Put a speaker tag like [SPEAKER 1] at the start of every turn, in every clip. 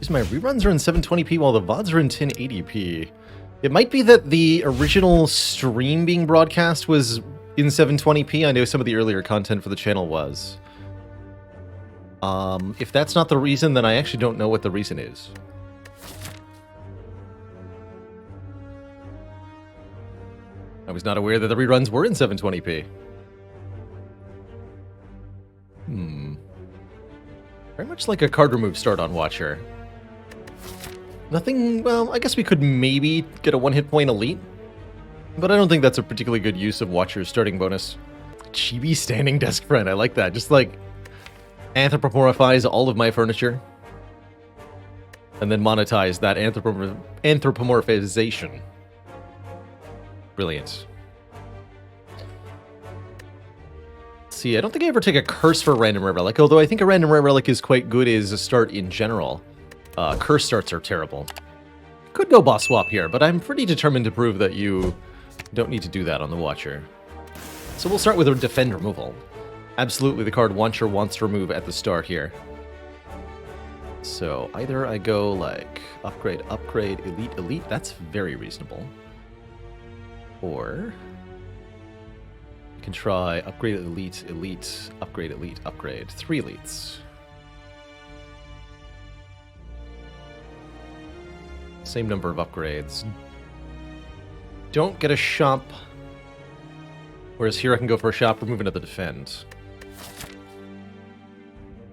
[SPEAKER 1] My reruns are in 720p while the VODs are in 1080p. It might be that the original stream being broadcast was in 720p. I know some of the earlier content for the channel was. If that's not the reason, then I actually don't know what the reason is. I was not aware that the reruns were in 720p. Very much like a card remove start on Watcher. Nothing, well, I guess we could maybe get a one-hit point elite, but I don't think that's a particularly good use of Watcher's starting bonus. Chibi standing desk friend, I like that. Just like anthropomorphize all of my furniture and then monetize that anthropomorphization. Brilliant. See, I don't think I ever take a curse for a random rare relic, although I think a random rare relic is quite good as a start in general. Curse starts are terrible. Could go boss swap here, but I'm pretty determined to prove that you don't need to do that on the Watcher. So we'll start with a defend removal. Absolutely, the card Watcher wants to remove at the start here. So either I go like upgrade, upgrade, elite, elite. That's very reasonable. Or I can try upgrade, elite, elite, upgrade, elite, upgrade. 3 elites. Same number of upgrades. Don't get a shop. Whereas here I can go for a shop, remove another defend.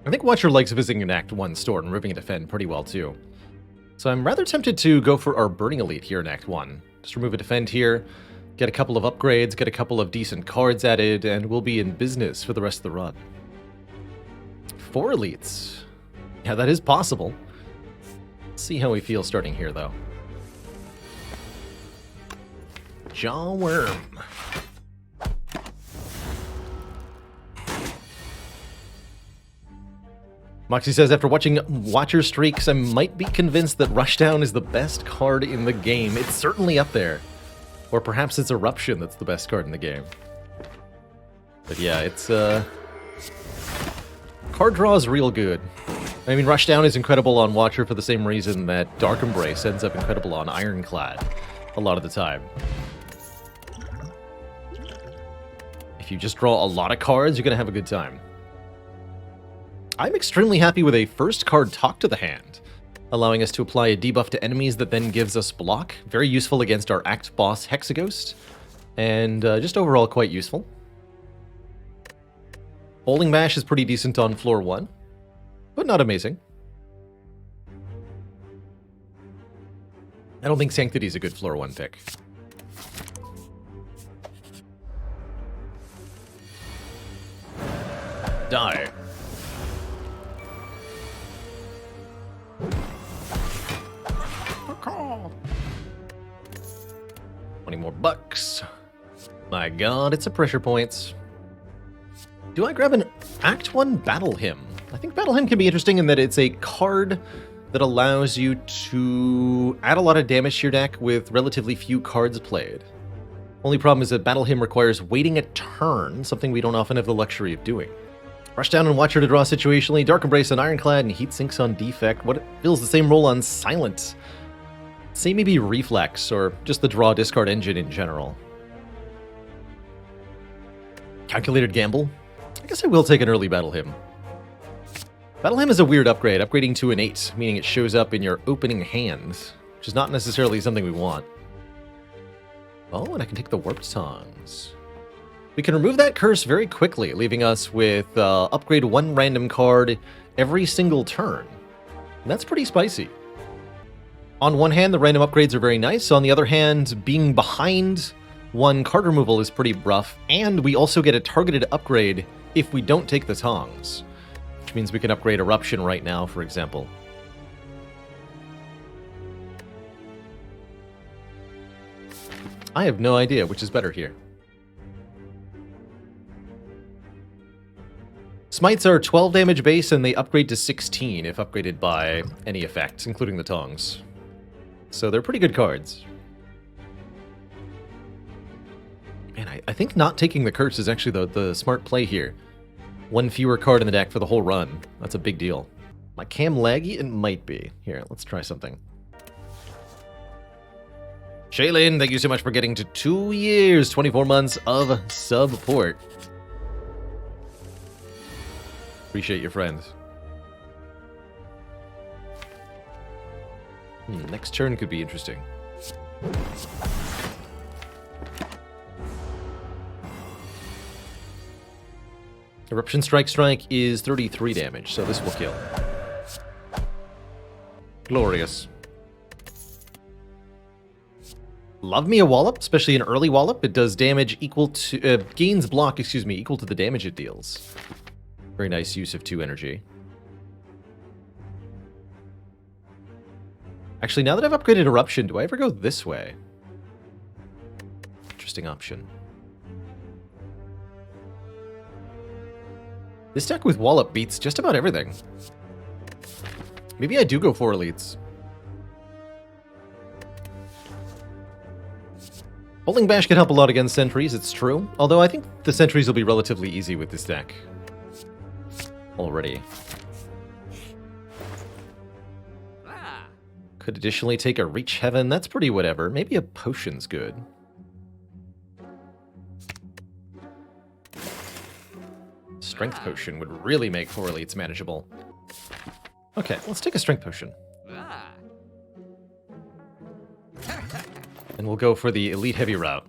[SPEAKER 1] I think Watcher likes visiting an Act 1 store and removing a defend pretty well too. So I'm rather tempted to go for our Burning Elite here in Act 1. Just remove a defend here, get a couple of upgrades, get a couple of decent cards added, and we'll be in business for the rest of the run. 4 elites. Yeah, that is possible. See how we feel starting here, though. Jawworm. Moxie says, after watching Watcher Streaks, I might be convinced that Rushdown is the best card in the game. It's certainly up there. Or perhaps it's Eruption that's the best card in the game. But yeah, it's, card draw is real good. I mean, Rushdown is incredible on Watcher for the same reason that Dark Embrace ends up incredible on Ironclad a lot of the time. If you just draw a lot of cards, you're going to have a good time. I'm extremely happy with a first card Talk to the Hand, allowing us to apply a debuff to enemies that then gives us block. Very useful against our Act Boss Hexaghost, and just overall quite useful. Bowling Bash is pretty decent on floor 1. But not amazing. I don't think Sanctity is a good floor 1 pick. Die. Call. 20 more bucks. My god, it's a pressure points. Do I grab an Act 1 Battle Hymn? I think Battle Hymn can be interesting in that it's a card that allows you to add a lot of damage to your deck with relatively few cards played. Only problem is that Battle Hymn requires waiting a turn, something we don't often have the luxury of doing. Rushdown and Watcher to draw situationally, Dark Embrace on Ironclad, and Heat Sinks on Defect. What fills the same role on Silent? Say maybe Reflex, or just the draw discard engine in general. Calculated Gamble? I guess I will take an early Battle Hymn. Battle Hymn is a weird upgrade, upgrading to an 8, meaning it shows up in your opening hand, which is not necessarily something we want. Oh, and I can take the Warped Tongs. We can remove that curse very quickly, leaving us with upgrade 1 random card every single turn. And that's pretty spicy. On one hand, the random upgrades are very nice. On the other hand, being behind 1 card removal is pretty rough, and we also get a targeted upgrade if we don't take the Tongs. Which means we can upgrade Eruption right now, for example. I have no idea which is better here. Smites are 12 damage base, and they upgrade to 16 if upgraded by any effect, including the Tongs. So they're pretty good cards. Man, I think not taking the curse is actually the smart play here. 1 fewer card in the deck for the whole run. That's a big deal. My cam laggy? It might be. Here, let's try something. Shaylin, thank you so much for getting to 2 years, 24 months of support. Appreciate your friends. Next turn could be interesting. Eruption Strike is 33 damage, so this will kill. Glorious. Love me a wallop, especially an early wallop. It does damage equal to... gains block, equal to the damage it deals. Very nice use of 2 energy. Actually, now that I've upgraded Eruption, do I ever go this way? Interesting option. This deck with Wallop beats just about everything. Maybe I do go 4 elites. Bowling Bash can help a lot against sentries, it's true. Although I think the sentries will be relatively easy with this deck. Already. Could additionally take a Reach Heaven. That's pretty whatever. Maybe a Potion's good. Strength Potion would really make 4 elites manageable. Okay, let's take a Strength Potion. And we'll go for the Elite Heavy route.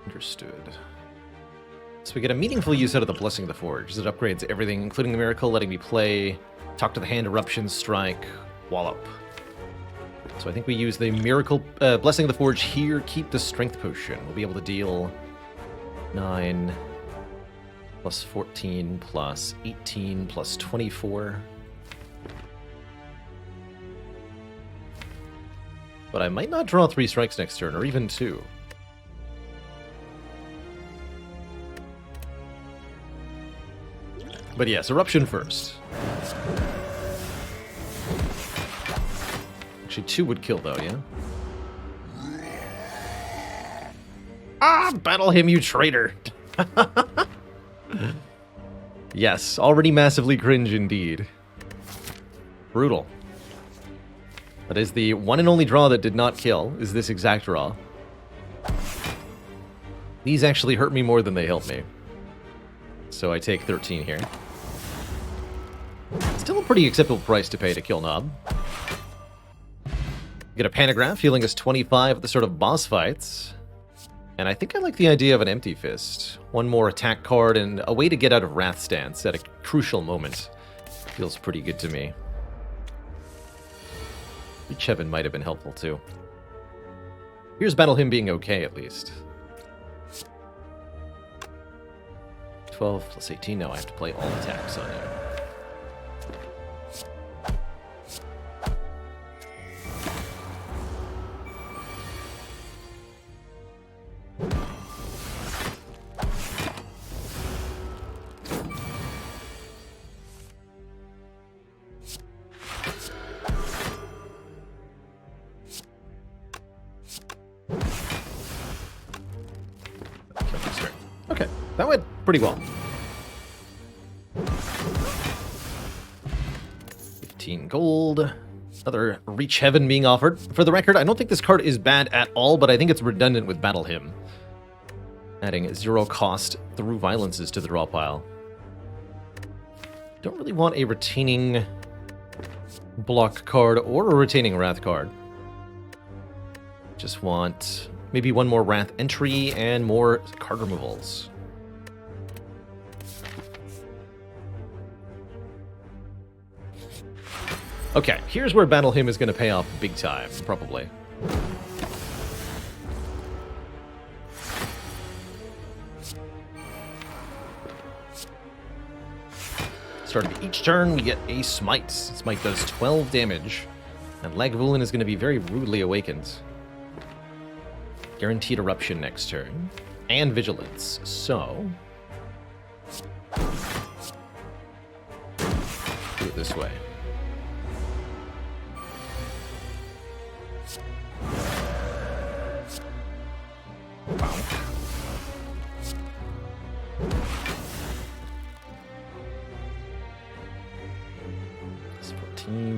[SPEAKER 1] Understood. So we get a meaningful use out of the Blessing of the Forge, as it upgrades everything, including the Miracle, letting me play Talk to the Hand, Eruption, Strike, Wallop. So I think we use the Miracle, Blessing of the Forge here, keep the Strength Potion. We'll be able to deal 9 plus 14 plus 18 plus 24. But I might not draw 3 strikes next turn, or even 2. But yes, Eruption first. Actually, 2 would kill, though, yeah? Ah, battle him, you traitor! Yes, already massively cringe indeed. Brutal. That is the one and only draw that did not kill, is this exact draw. These actually hurt me more than they help me. So I take 13 here. Still a pretty acceptable price to pay to kill Nob. Get a Panagraph, healing us 25 at the start of boss fights. And I think I like the idea of an Empty Fist. One more attack card and a way to get out of Wrath Stance at a crucial moment. Feels pretty good to me. Reach Heaven might have been helpful too. Here's Battle Hymn being okay at least. 12 plus 18, now I have to play all attacks on you. Okay, that went pretty well. 15 gold. Another Reach Heaven being offered. For the record, I don't think this card is bad at all, but I think it's redundant with Battle Hymn. Adding 0 cost through violences to the draw pile. Don't really want a retaining block card or a retaining Wrath card. Just want maybe one more Wrath entry and more card removals. Okay, here's where Battle Hymn is going to pay off big time, probably. Start of each turn, we get a Smite. Smite does 12 damage, and Lagavulin is going to be very rudely awakened. Guaranteed Eruption next turn, and Vigilance, so... do it this way.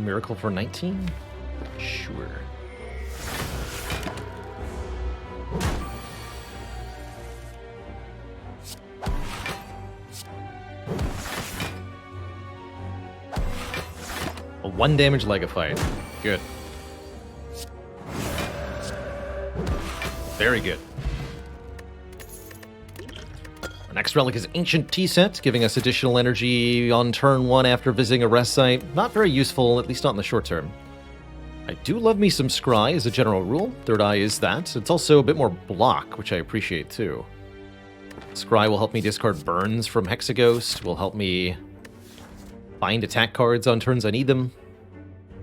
[SPEAKER 1] Miracle for 19? Sure. A 1 damage Legafite. Good. Very good. Our next relic is Ancient Tea Set, giving us additional energy on turn 1 after visiting a rest site. Not very useful, at least not in the short term. I do love me some Scry as a general rule. Third Eye is that. It's also a bit more block, which I appreciate too. Scry will help me discard burns from Hexaghost, will help me find attack cards on turns I need them.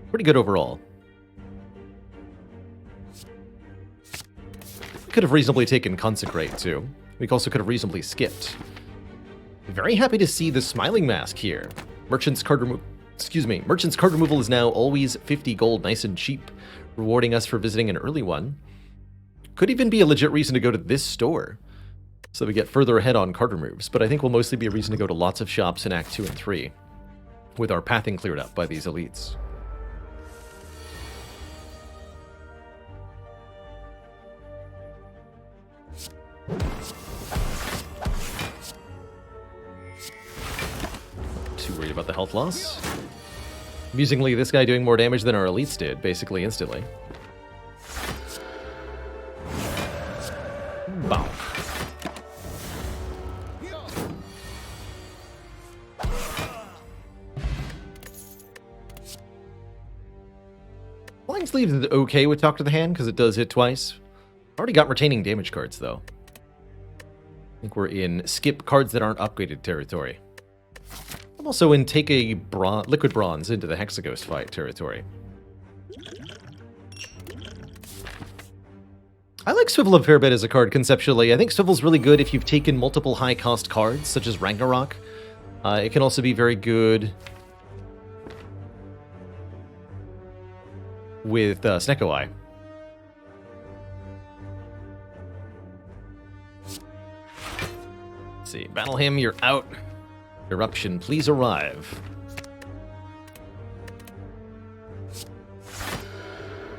[SPEAKER 1] Pretty good overall. We could have reasonably taken Consecrate too. We also could have reasonably skipped. Very happy to see the Smiling Mask here. Merchant's card removal is now always 50 gold, nice and cheap, rewarding us for visiting an early one. Could even be a legit reason to go to this store, so that we get further ahead on card removes, but I think will mostly be a reason to go to lots of shops in Act 2 and 3, with our pathing cleared up by these elites. Too worried about the health loss. Amusingly, this guy doing more damage than our elites did, basically instantly. Bow. Flying Sleeve is okay with Talk to the Hand, because it does hit twice. Already got retaining damage cards, though. I think we're in skip cards that aren't upgraded territory. I'm also in take a liquid bronze into the Hexaghost fight territory. I like Swivel a fair bit as a card conceptually. I think Swivel's really good if you've taken multiple high-cost cards, such as Ragnarok. It can also be very good with Snecko Eye. Let's see, Battle Him, you're out. Eruption, please arrive.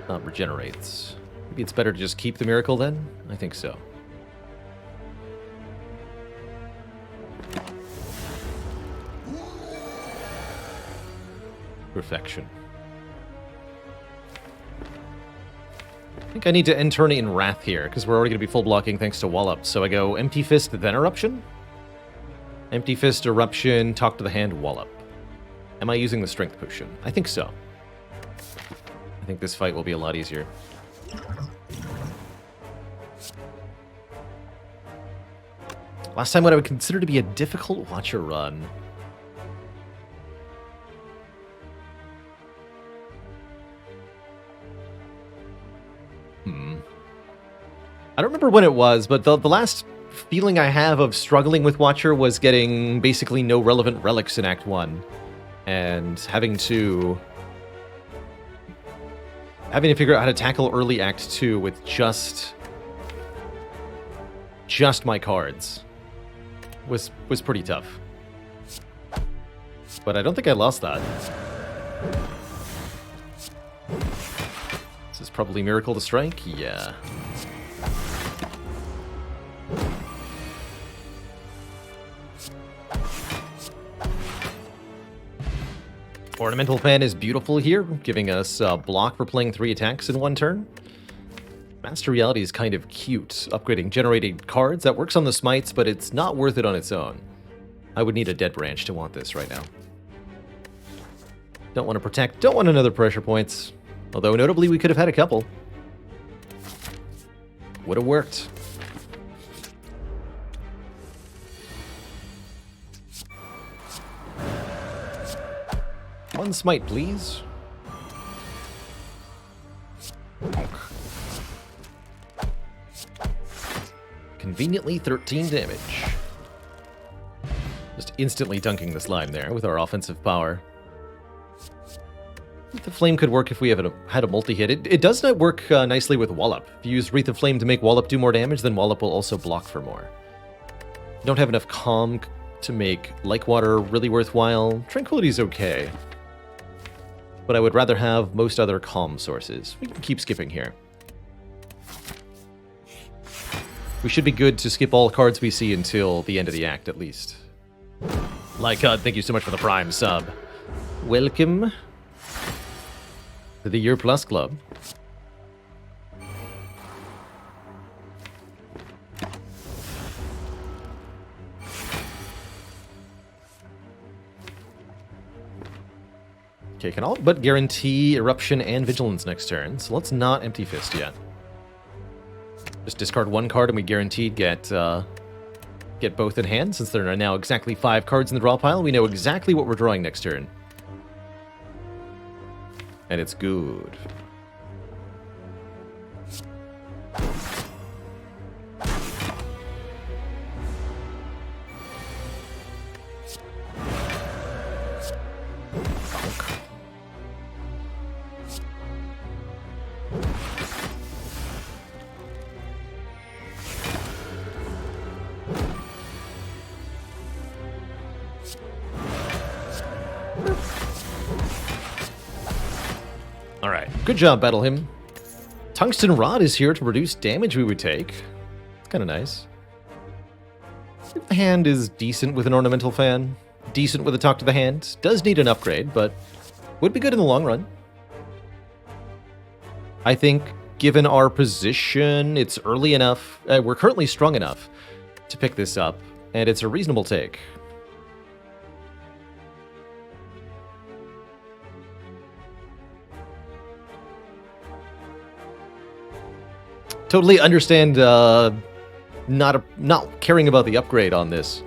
[SPEAKER 1] Regenerates. Maybe it's better to just keep the miracle then? I think so. Perfection. I think I need to end turn in Wrath here, because we're already going to be full blocking thanks to Wallop. So I go Empty Fist, then Eruption? Empty Fist, Eruption, Talk to the Hand, Wallop. Am I using the Strength Potion? I think so. I think this fight will be a lot easier. Last time what I would consider to be a difficult Watcher run. I don't remember when it was, but the last feeling I have of struggling with Watcher was getting basically no relevant relics in Act 1. And having to figure out how to tackle early Act 2 with just my cards was pretty tough. But I don't think I lost that. This is probably Miracle to Strike? Yeah. Ornamental Fan is beautiful here, giving us a block for playing 3 attacks in 1 turn. Master Reality is kind of cute, upgrading generated cards. That works on the smites, but it's not worth it on its own. I would need a Dead Branch to want this right now. Don't want to protect, don't want another pressure points. Although notably we could have had a couple. Would have worked. One smite, please. Conveniently 13 damage. Just instantly dunking the slime there with our offensive power. Wreath of Flame could work if we had a multi-hit. It does not work nicely with Wallop. If you use Wreath of Flame to make Wallop do more damage, then Wallop will also block for more. You don't have enough Calm to make Like Water really worthwhile. Tranquility's okay. but I would rather have most other calm sources. We can keep skipping here. We should be good to skip all cards we see until the end of the act, at least. Lycud, thank you so much for the Prime sub. Welcome to the Year Plus Club. Okay, can all but guarantee Eruption and Vigilance next turn, so let's not Empty Fist yet. Just discard one card and we guaranteed get both in hand. Since there are now exactly 5 cards in the draw pile, we know exactly what we're drawing next turn. And it's good. Alright, good job, Battle Hymn. Tungsten Rod is here to reduce damage we would take. It's kind of nice. The hand is decent with an Ornamental Fan. Decent with a Talk to the Hand. Does need an upgrade, but would be good in the long run. I think, given our position, it's early enough. We're currently strong enough to pick this up, and it's a reasonable take. Totally understand not caring about the upgrade on this.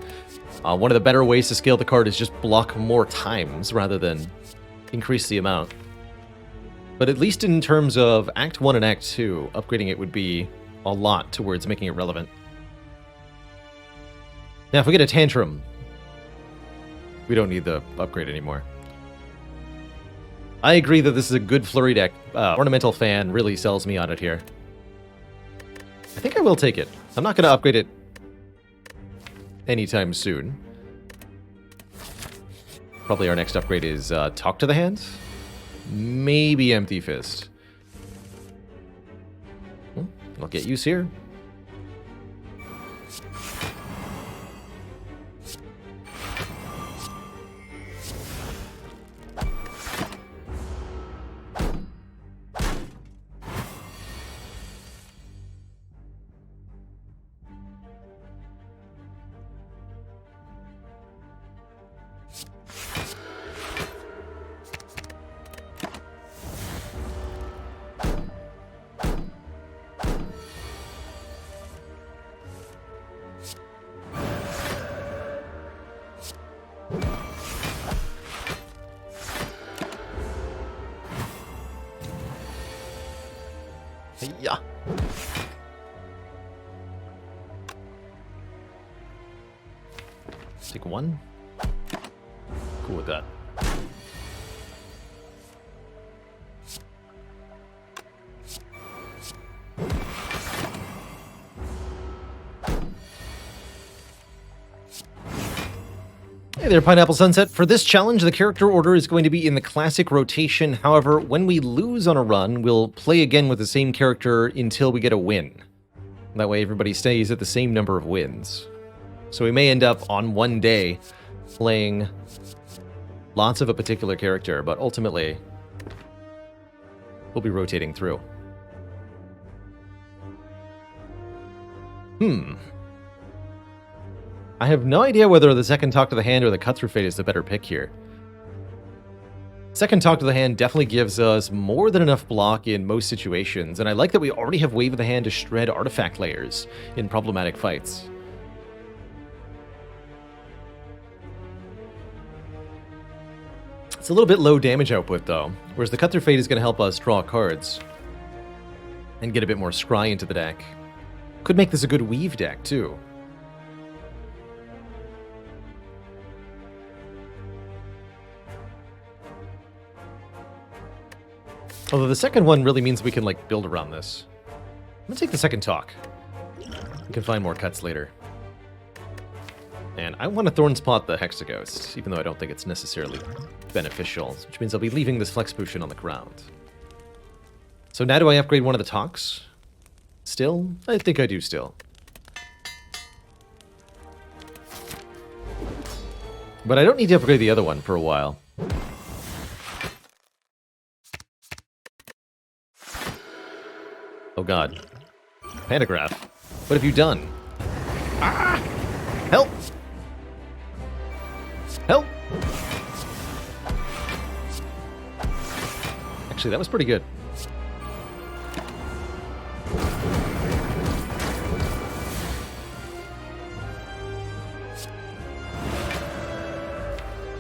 [SPEAKER 1] One of the better ways to scale the card is just block more times rather than increase the amount. But at least in terms of Act 1 and Act 2, upgrading it would be a lot towards making it relevant. Now, if we get a Tantrum, we don't need the upgrade anymore. I agree that this is a good flurry deck. Ornamental Fan really sells me on it here. I think I will take it. I'm not going to upgrade it anytime soon. Probably our next upgrade is Talk to the Hand. Maybe Empty Fist. I'll get use here. Yeah. Take one. Cool with that. Hey there, Pineapple Sunset. For this challenge, the character order is going to be in the classic rotation. However, when we lose on a run, we'll play again with the same character until we get a win. That way everybody stays at the same number of wins. So we may end up on one day playing lots of a particular character, but ultimately we'll be rotating through. I have no idea whether the second Talk to the Hand or the Cut Through Fate is the better pick here. Second Talk to the Hand definitely gives us more than enough block in most situations, and I like that we already have Wave of the Hand to shred artifact layers in problematic fights. It's a little bit low damage output though, whereas the Cut Through Fate is going to help us draw cards and get a bit more scry into the deck. Could make this a good weave deck too. Although the second one really means we can, like, build around this. I'm gonna take the second Talk. We can find more cuts later. And I want to Thorn Spot the Hexaghost, even though I don't think it's necessarily beneficial, which means I'll be leaving this Flex Potion on the ground. So now do I upgrade one of the talks? Still? I think I do still. But I don't need to upgrade the other one for a while. Oh god. Pantograph. What have you done? Ah! Help! Help! Actually, that was pretty good.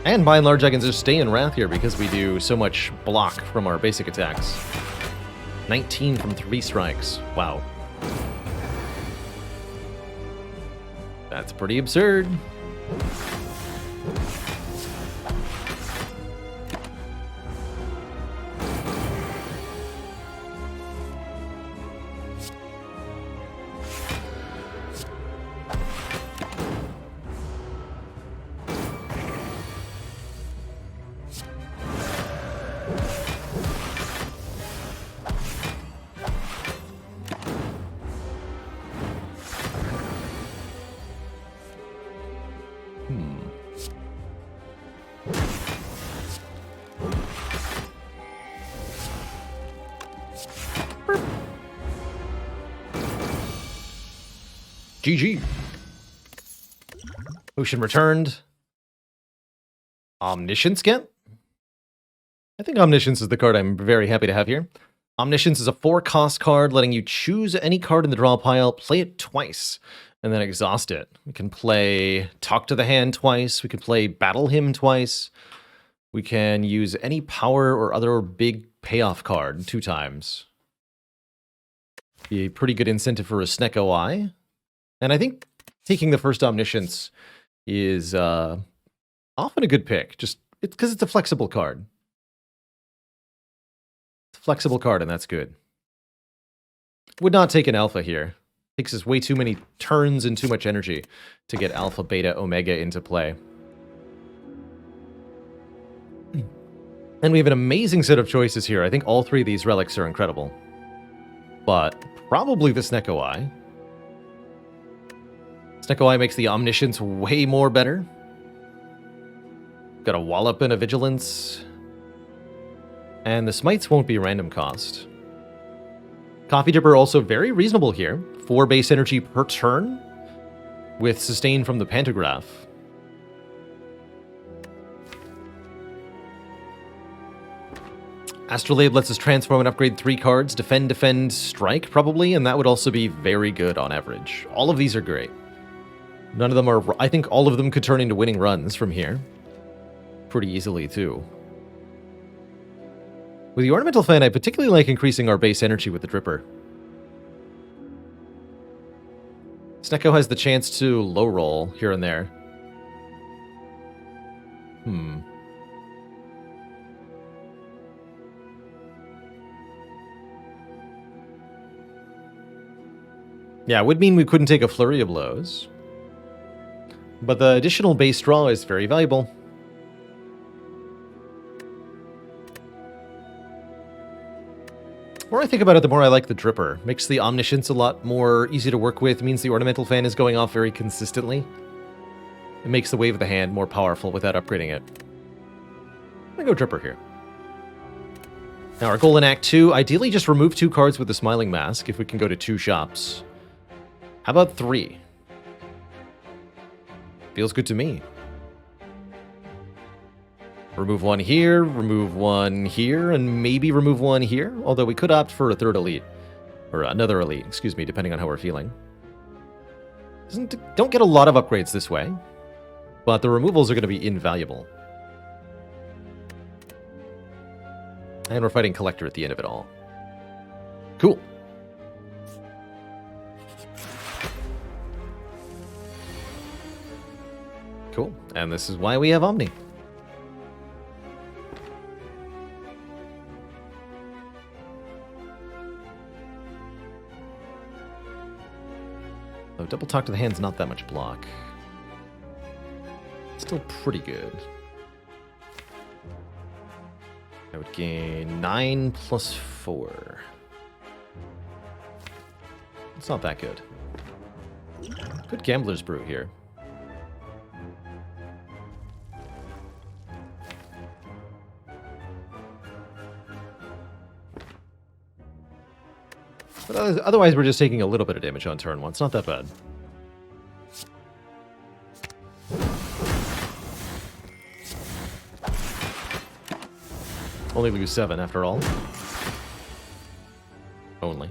[SPEAKER 1] And by and large, I can just stay in Wrath here because we do so much block from our basic attacks. 19 from 3 strikes. Wow. That's pretty absurd. GG. Potion returned. Omniscience again? I think Omniscience is the card I'm very happy to have here. Omniscience is a 4-cost card, letting you choose any card in the draw pile, play it twice, and then exhaust it. We can play Talk to the Hand twice. We can play Battle Hymn twice. We can use any power or other big payoff card 2 times. Be a pretty good incentive for a Snecko Eye. And I think taking the first Omniscience is often a good pick, just because it's a flexible card. It's a flexible card, and that's good. Would not take an Alpha here. Takes us way too many turns and too much energy to get Alpha, Beta, Omega into play. And we have an amazing set of choices here. I think all 3 of these relics are incredible. But probably the Snecko Eye. Snecko Eye makes the Omniscience way more better. Got a Wallop and a Vigilance. And the Smites won't be random cost. Coffee Dipper also very reasonable here. 4 base energy per turn with sustain from the Pantograph. Astrolabe lets us transform and upgrade 3 cards. Defend, Defend, Strike, probably, and that would also be very good on average. All of these are great. None of them are... I think all of them could turn into winning runs from here. Pretty easily, too. With the Ornamental Fan, I particularly like increasing our base energy with the Dripper. Snecko has the chance to low roll here and there. Yeah, it would mean we couldn't take a Flurry of Blows. But the additional base draw is very valuable. The more I think about it, the more I like the Dripper. Makes the Omniscience a lot more easy to work with. Means the Ornamental Fan is going off very consistently. It makes the Wave of the Hand more powerful without upgrading it. I'm gonna go Dripper here. Now our goal in Act 2, ideally just remove 2 cards with the Smiling Mask if we can go to 2 shops. How about 3? Feels good to me. Remove 1 here, remove 1 here, and maybe remove 1 here. Although we could opt for a 3rd elite. Or another elite, excuse me, depending on how we're feeling. Don't get a lot of upgrades this way. But the removals are going to be invaluable. And we're fighting Collector at the end of it all. Cool. Cool. And this is why we have Omni. Oh, double talk to the hand's not that much block. Still pretty good. I would gain 9 plus 4. It's not that good. Good Gambler's Brew here. But otherwise, we're just taking a little bit of damage on turn 1. It's not that bad. Only lose 7 after all. Only.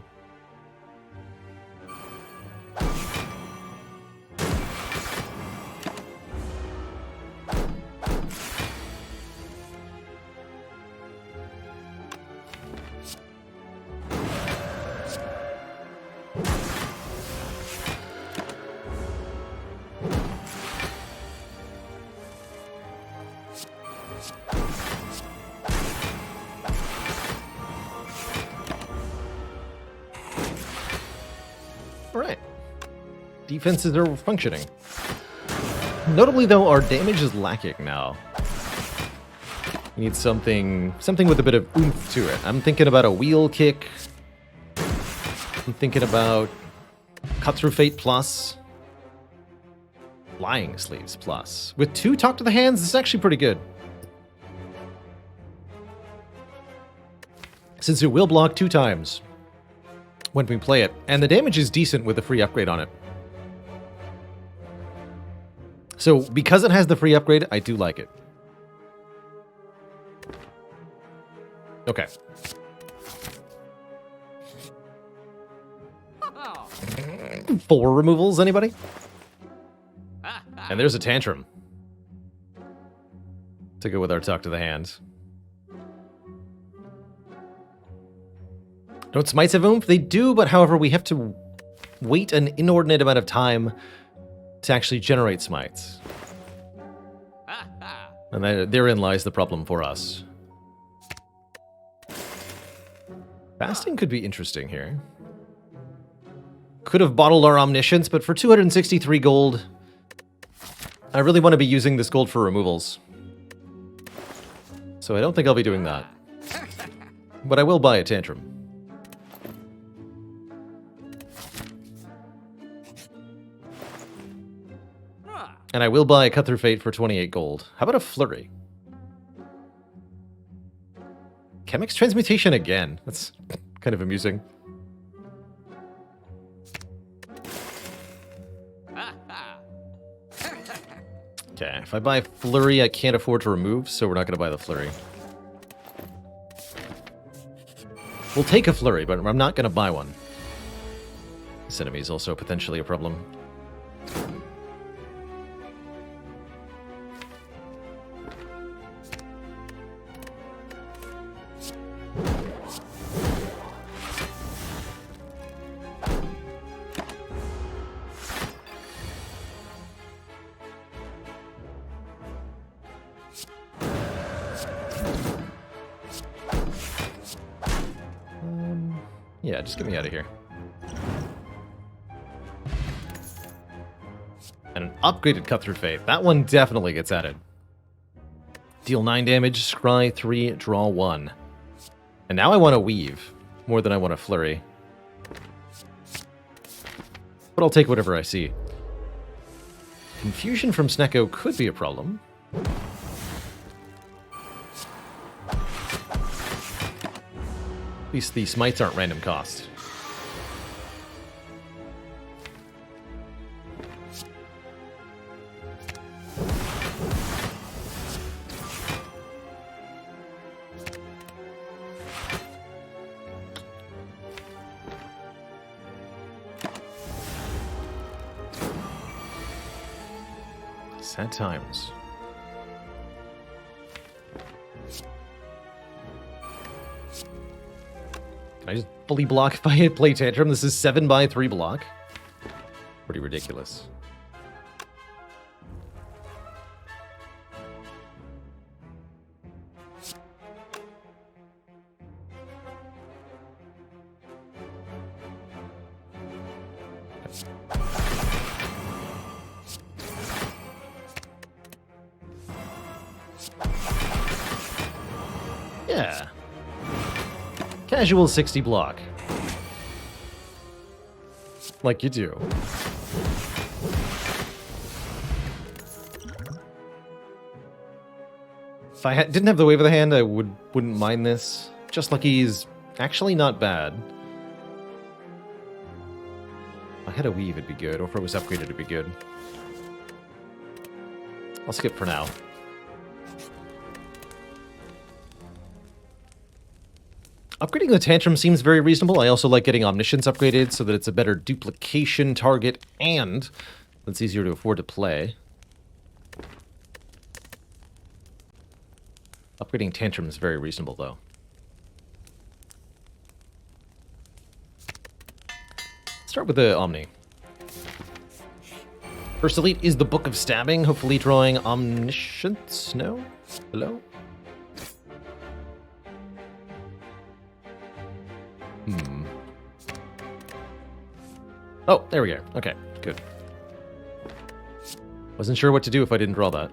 [SPEAKER 1] Alright. Defenses are functioning. Notably, though, our damage is lacking now. We need something with a bit of oomph to it. I'm thinking about a wheel kick. I'm thinking about Cut Through Fate plus. Flying Sleeves plus. With 2 Talk to the Hands, this is actually pretty good. Since it will block 2 times when we play it, and the damage is decent with the free upgrade on it. So, because it has the free upgrade, I do like it. Okay. Four removals, anybody? And there's a Tantrum. To go with our Talk to the Hand. Don't smites have oomph? They do, but however, we have to wait an inordinate amount of time to actually generate smites. And therein lies the problem for us. Fasting could be interesting here. Could have bottled our Omniscience, but for 263 gold, I really want to be using this gold for removals. So I don't think I'll be doing that. But I will buy a Tantrum. And I will buy a Cut Through Fate for 28 gold. How about a Flurry? Chemix Transmutation again. That's kind of amusing. Okay, if I buy Flurry, I can't afford to remove, so we're not going to buy the Flurry. We'll take a Flurry, but I'm not going to buy one. This enemy is also potentially a problem. Yeah, just get me out of here. And an upgraded Cut Through Fate. That one definitely gets added. Deal 9 damage, scry 3, draw 1. And now I want to Weave, more than I want to Flurry. But I'll take whatever I see. Confusion from Snecko could be a problem. At least the smites aren't random cost. Sad times. Can I just fully block if I play Tantrum? This is 7x3 block. Pretty ridiculous. Yeah. Casual 60 block. Like you do. If I didn't have the wave of the hand, I wouldn't mind this. Just Lucky's actually not bad. If I had a weave, it'd be good, or if it was upgraded, it'd be good. I'll skip for now. Upgrading the Tantrum seems very reasonable. I also like getting Omniscience upgraded so that it's a better duplication target and it's easier to afford to play. Upgrading Tantrum is very reasonable, though. Start with the Omni. First elite is the Book of Stabbing, hopefully drawing Omniscience? No? Hello? Oh, there we go. Okay, good. Wasn't sure what to do if I didn't draw that.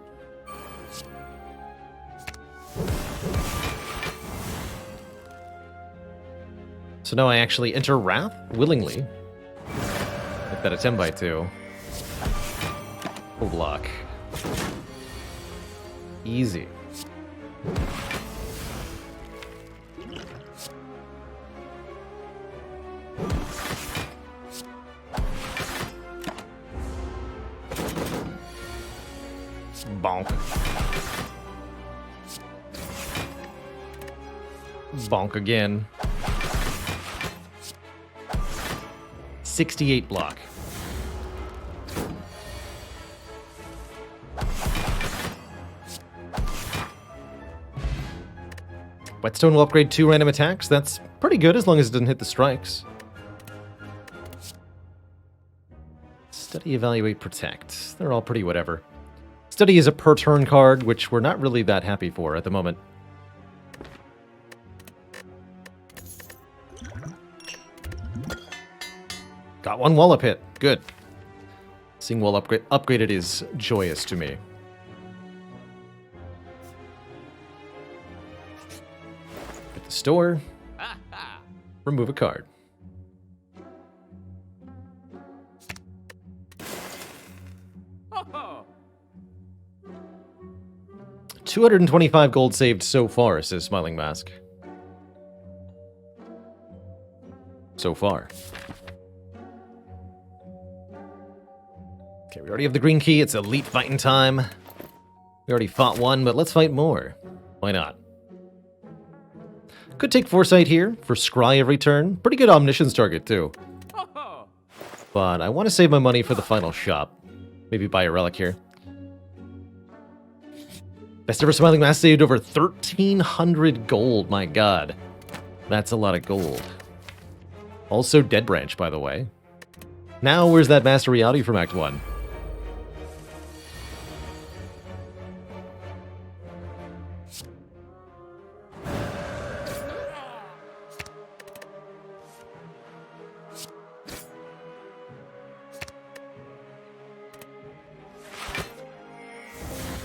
[SPEAKER 1] So now I actually enter Wrath willingly. Make that a 10x2. Full block. Easy. Bonk. Bonk again. 68 block. Whetstone will upgrade 2 random attacks. That's pretty good as long as it doesn't hit the strikes. Study, Evaluate, Protect. They're all pretty whatever. Study is a per turn card, which we're not really that happy for at the moment. Got one Wallop hit. Good. Seeing Wall upgraded is joyous to me. At the store. Remove a card. $225 gold saved so far, says Smiling Mask. So far. Okay, we already have the green key. It's elite fighting time. We already fought one, but let's fight more. Why not? Could take Foresight here for Scry every turn. Pretty good Omniscience target, too. But I want to save my money for the final shop. Maybe buy a relic here. Best ever Smiling Mask saved over 1,300 gold. My god. That's a lot of gold. Also Dead Branch, by the way. Now, where's that Master Reality from Act 1?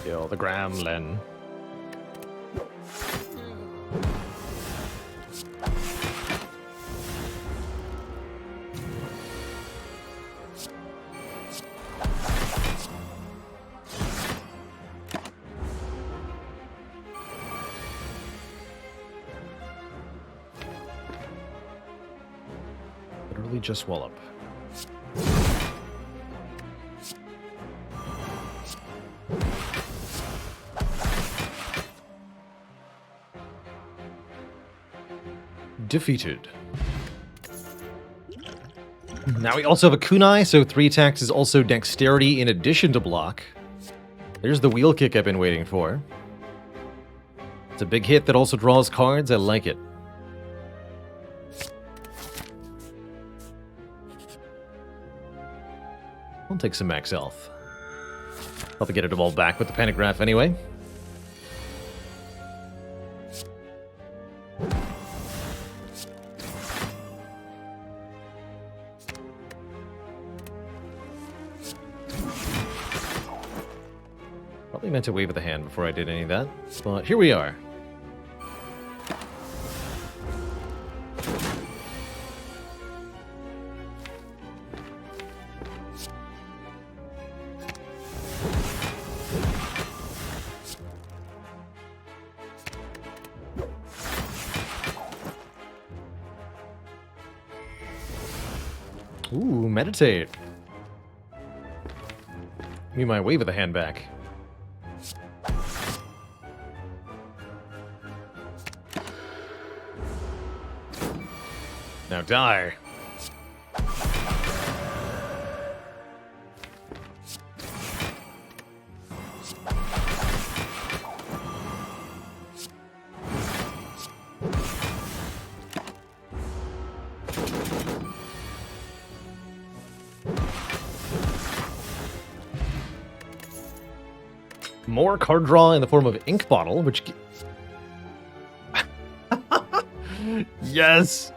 [SPEAKER 1] Kill the Gremlin. Literally just Wallop. Defeated. Now we also have a kunai, so 3 attacks is also dexterity in addition to block. There's the wheel kick I've been waiting for. It's a big hit that also draws cards. I like it. I'll take some max health. I'll get it all back with the Pantograph anyway. Probably meant to wave of the hand before I did any of that, but here we are. Ooh, meditate. Give me my wave of the hand back. Now die. More card draw in the form of Ink Bottle, which... Yes!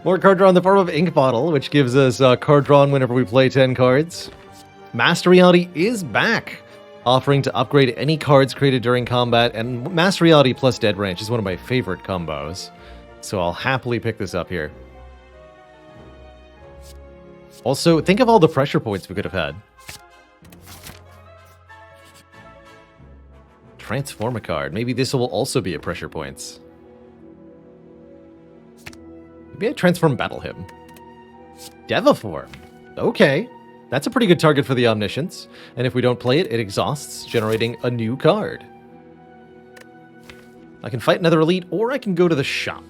[SPEAKER 1] More card draw in the form of Ink Bottle, which gives us card drawn whenever we play 10 cards. Master Reality is back, offering to upgrade any cards created during combat, and Master Reality plus Dead Branch is one of my favorite combos, so I'll happily pick this up here. Also, think of all the pressure points we could have had. Transform a card. Maybe this will also be a pressure points. Maybe I transform Battle Hymn. Devaform. Okay. That's a pretty good target for the Omniscience. And if we don't play it, it exhausts, generating a new card. I can fight another Elite, or I can go to the shop.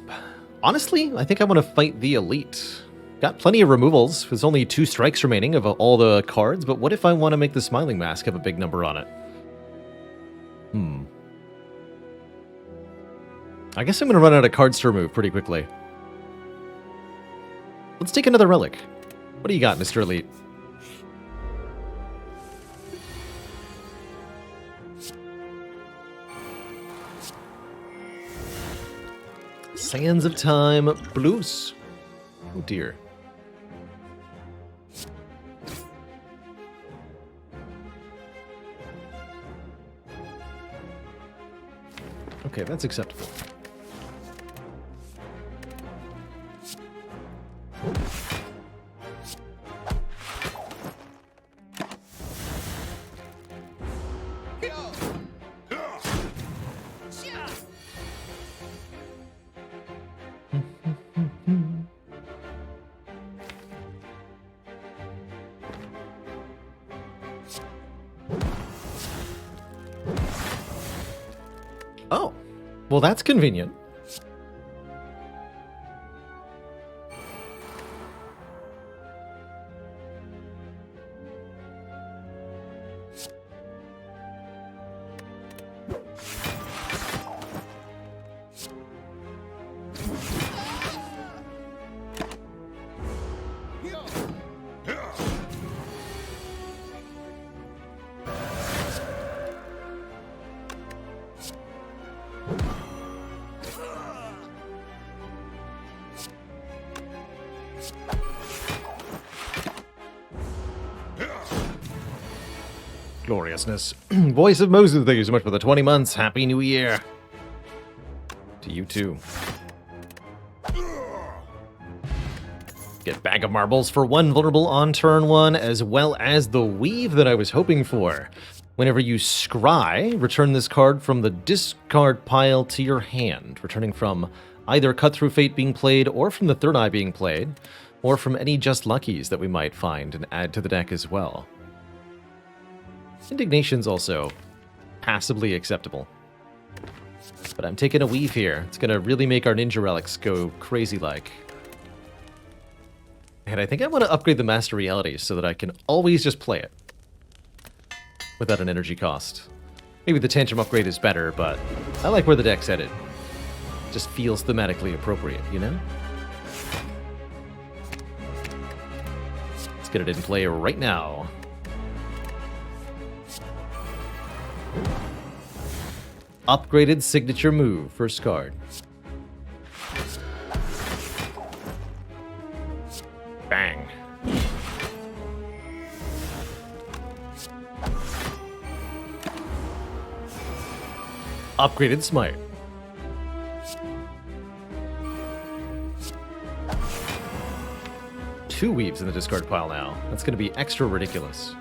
[SPEAKER 1] Honestly, I think I want to fight the Elite. Got plenty of removals. There's only 2 strikes remaining of all the cards, but what if I want to make the Smiling Mask have a big number on it? I guess I'm going to run out of cards to remove pretty quickly. Let's take another relic. What do you got, Mr. Elite? Sands of Time Blues. Oh dear. Okay, that's acceptable. Oh, well, that's convenient. Gloriousness. Voice of Moses, thank you so much for the 20 months. Happy New Year. To you too. Get Bag of Marbles for 1 vulnerable on turn 1, as well as the Weave that I was hoping for. Whenever you scry, return this card from the discard pile to your hand, returning from either Cut Through Fate being played, or from the Third Eye being played, or from any Just Luckies that we might find and add to the deck as well. Indignation's also passably acceptable. But I'm taking a Weave here. It's going to really make our Ninja Relics go crazy-like. And I think I want to upgrade the Master Reality so that I can always just play it without an energy cost. Maybe the Tantrum upgrade is better, but I like where the deck's headed. Just feels thematically appropriate, you know? Let's get it in play right now. Upgraded signature move, first card. Bang. Upgraded smite. Two Weaves in the discard pile now. That's going to be extra ridiculous.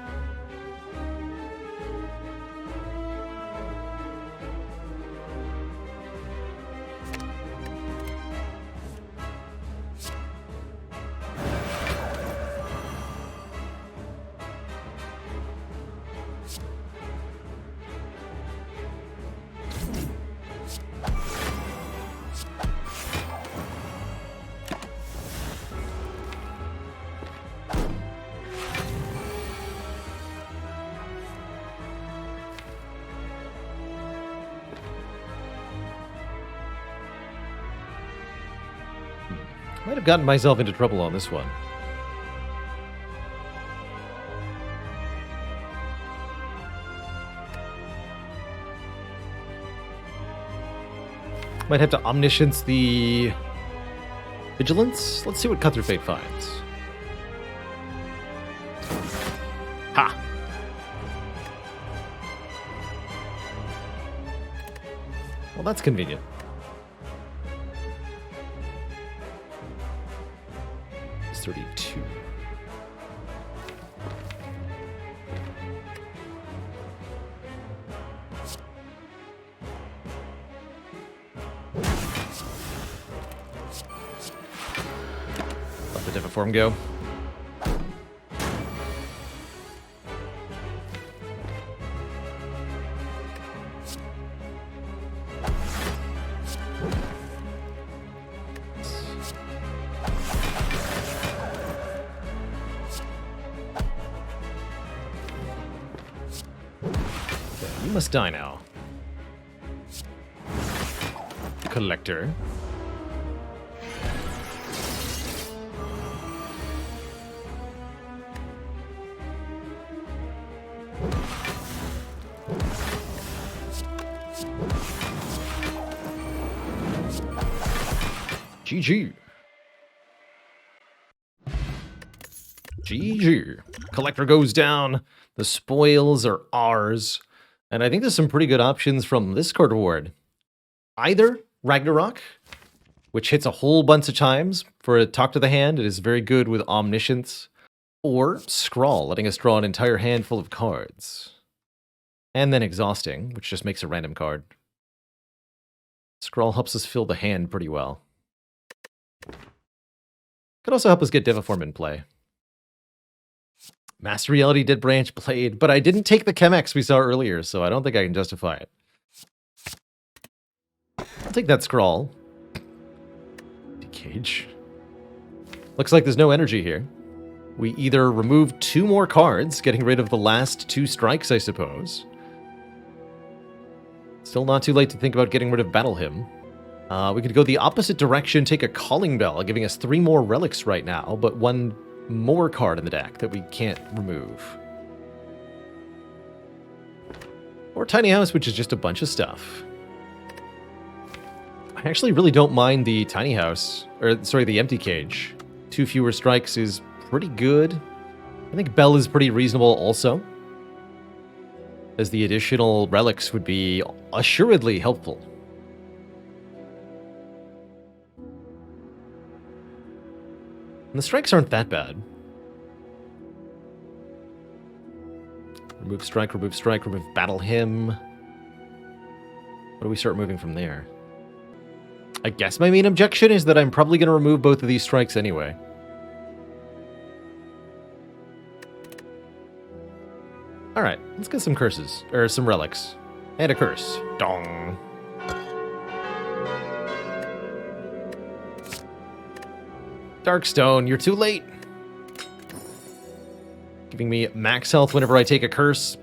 [SPEAKER 1] Might have gotten myself into trouble on this one. Might have to Omniscience the Vigilance. Let's see what Cut Through Fate finds. Ha! Well, that's convenient. It's 32. Let the Deviform go. You must die now. Collector. GG. GG. Collector goes down. The spoils are ours. And I think there's some pretty good options from this card reward. Either Ragnarok, which hits a whole bunch of times for a talk to the hand. It is very good with Omniscience. Or Scrawl, letting us draw an entire hand full of cards. And then Exhausting, which just makes a random card. Scrawl helps us fill the hand pretty well. Could also help us get Deviform in play. Master Reality did branch Blade, but I didn't take the Chemex we saw earlier, so I don't think I can justify it. I'll take that Scrawl. Cage. Looks like there's no energy here. We either remove 2 more cards, getting rid of the last 2 strikes, I suppose. Still not too late to think about getting rid of Battle Hymn. We could go the opposite direction, take a Calling Bell, giving us 3 more relics right now, but 1 more card in the deck that we can't remove. Or Tiny House, which is just a bunch of stuff. I actually really don't mind the Tiny House, or sorry, the Empty Cage. 2 fewer strikes is pretty good. I think Bell is pretty reasonable also, as the additional relics would be assuredly helpful. And the strikes aren't that bad. Remove strike, remove Battle Hymn. What do we start moving from there? I guess my main objection is that I'm probably going to remove both of these strikes anyway. Alright, let's get some curses, or some relics. And a curse. Dong. Darkstone, you're too late. Giving me max health whenever I take a curse.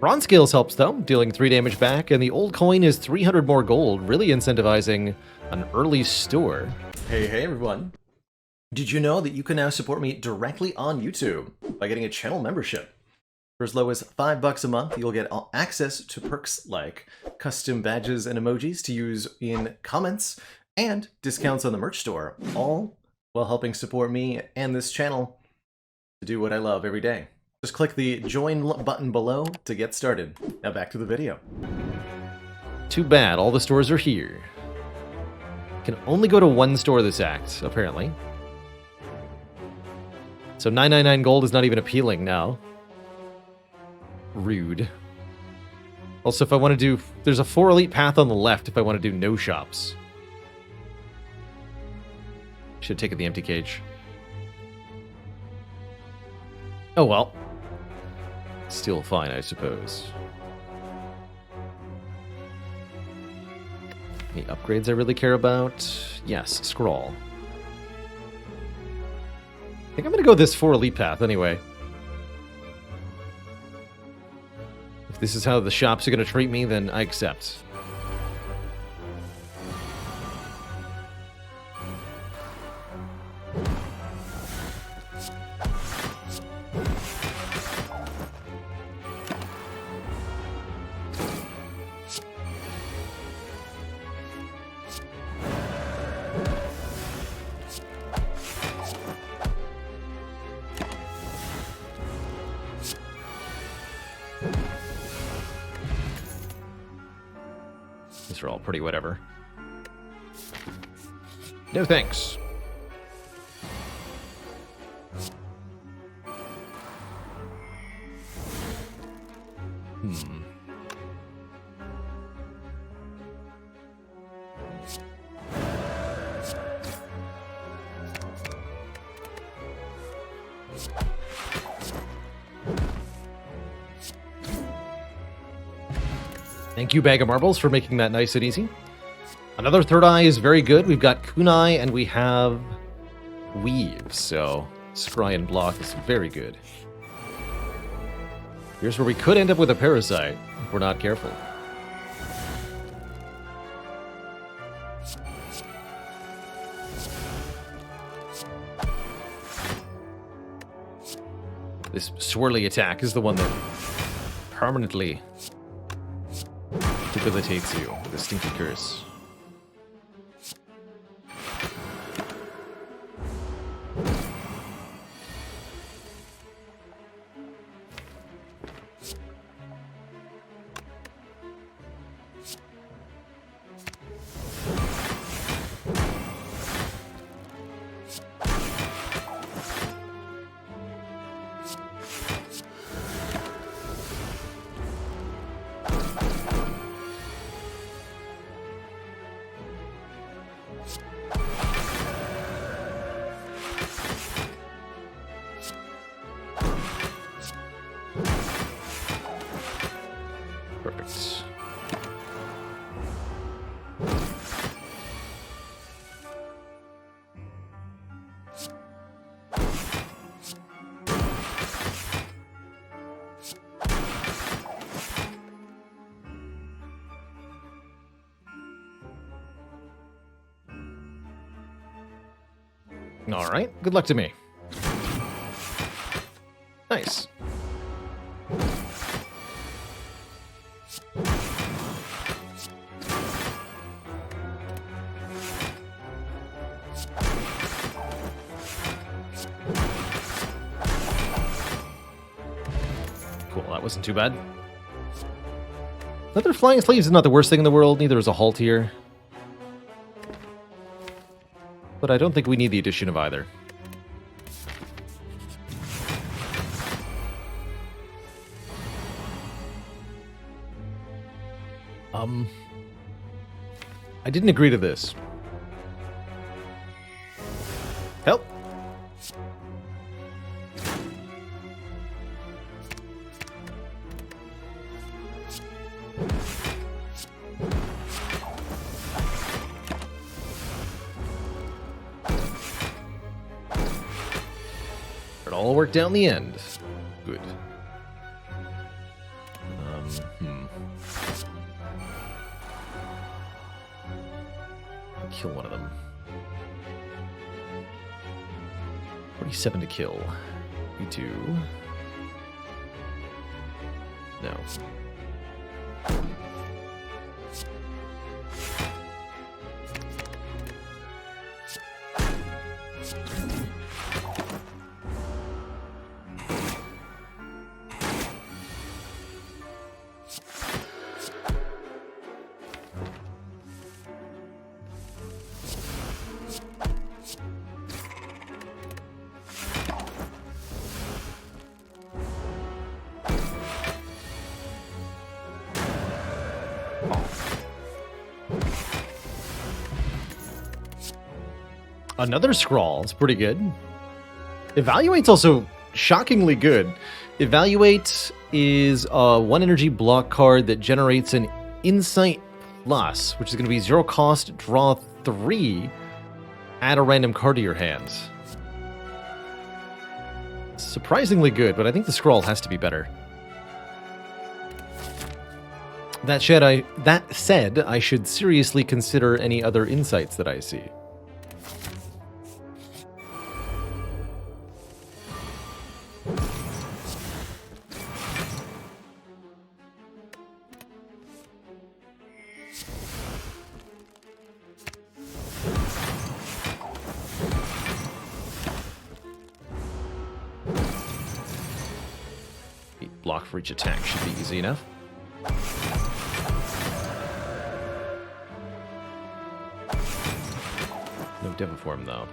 [SPEAKER 1] Bronze Scales helps though, dealing 3 damage back, and the old coin is 300 more gold, really incentivizing an early store. Hey everyone. Did you know that you can now support me directly on YouTube by getting a channel membership? For as low as $5 a month, you'll get access to perks like custom badges and emojis to use in comments, and discounts on the merch store, all while helping support me and this channel to do what I love every day. Just click the join button below to get started. Now back to the video. Too bad, all the stores are here. Can only go to 1 store this act, apparently. So 999 gold is not even appealing now. Rude. Also, if I want to do... There's a 4 elite path on the left if I want to do no shops. Should have taken the Empty Cage. Oh well. Still fine, I suppose. Any upgrades I really care about? Yes, Scrawl. I think I'm going to go this 4 elite path anyway. If this is how the shops are going to treat me, then I accept. These are all pretty whatever. No thanks. Thank you, Bag of Marbles, for making that nice and easy. Another third eye is very good. We've got kunai and we have weave, so scry and block is very good. Here's where we could end up with a parasite if we're not careful. This swirly attack is the one that permanently debilitates you with a stinky curse. Perfect. All right, good luck to me. Nice. Cool, that wasn't too bad. Another flying slaves is not the worst thing in the world, neither is a halt here. But I don't think we need the addition of either. I didn't agree to this. Help. It all worked out in the end. Good. Kill one of them. 47 to kill. You two. No. Another scrawl. It's pretty good. Evaluate's also shockingly good. Evaluate is a 1 energy block card that generates an Insight Plus, which is going to be 0 cost, draw 3, add a random card to your hand. Surprisingly good, but I think the scroll has to be better. That said, I should seriously consider any other insights that I see. Block for each attack should be easy enough. Deviform, though.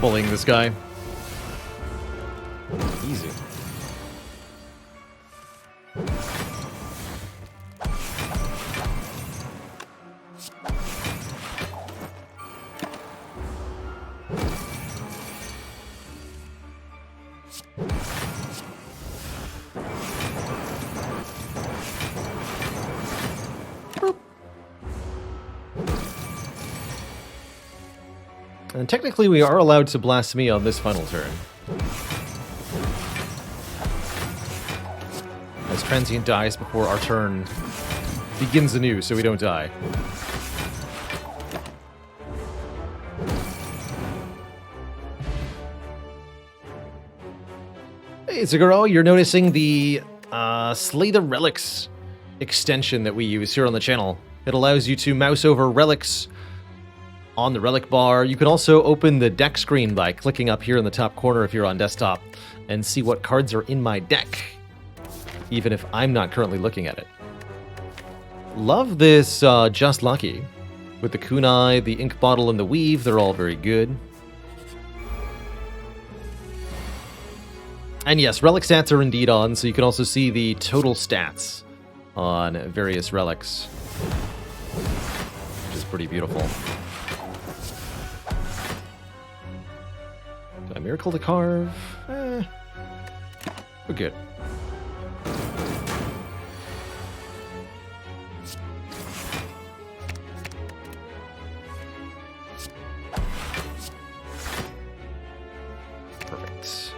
[SPEAKER 1] Bullying this guy. Easy. And technically we are allowed to blast me on this final turn. As Transient dies before our turn begins anew, so we don't die. Hey, Zaguro, you're noticing the Slay the Relics extension that we use here on the channel. It allows you to mouse over relics on the relic bar. You can also open the deck screen by clicking up here in the top corner if you're on desktop and see what cards are in my deck, even if I'm not currently looking at it. Love this Just Lucky with the kunai, the ink bottle, and the weave. They're all very good. And yes, relic stats are indeed on, so you can also see the total stats on various relics, which is pretty beautiful. A miracle to carve? We're good. Perfect.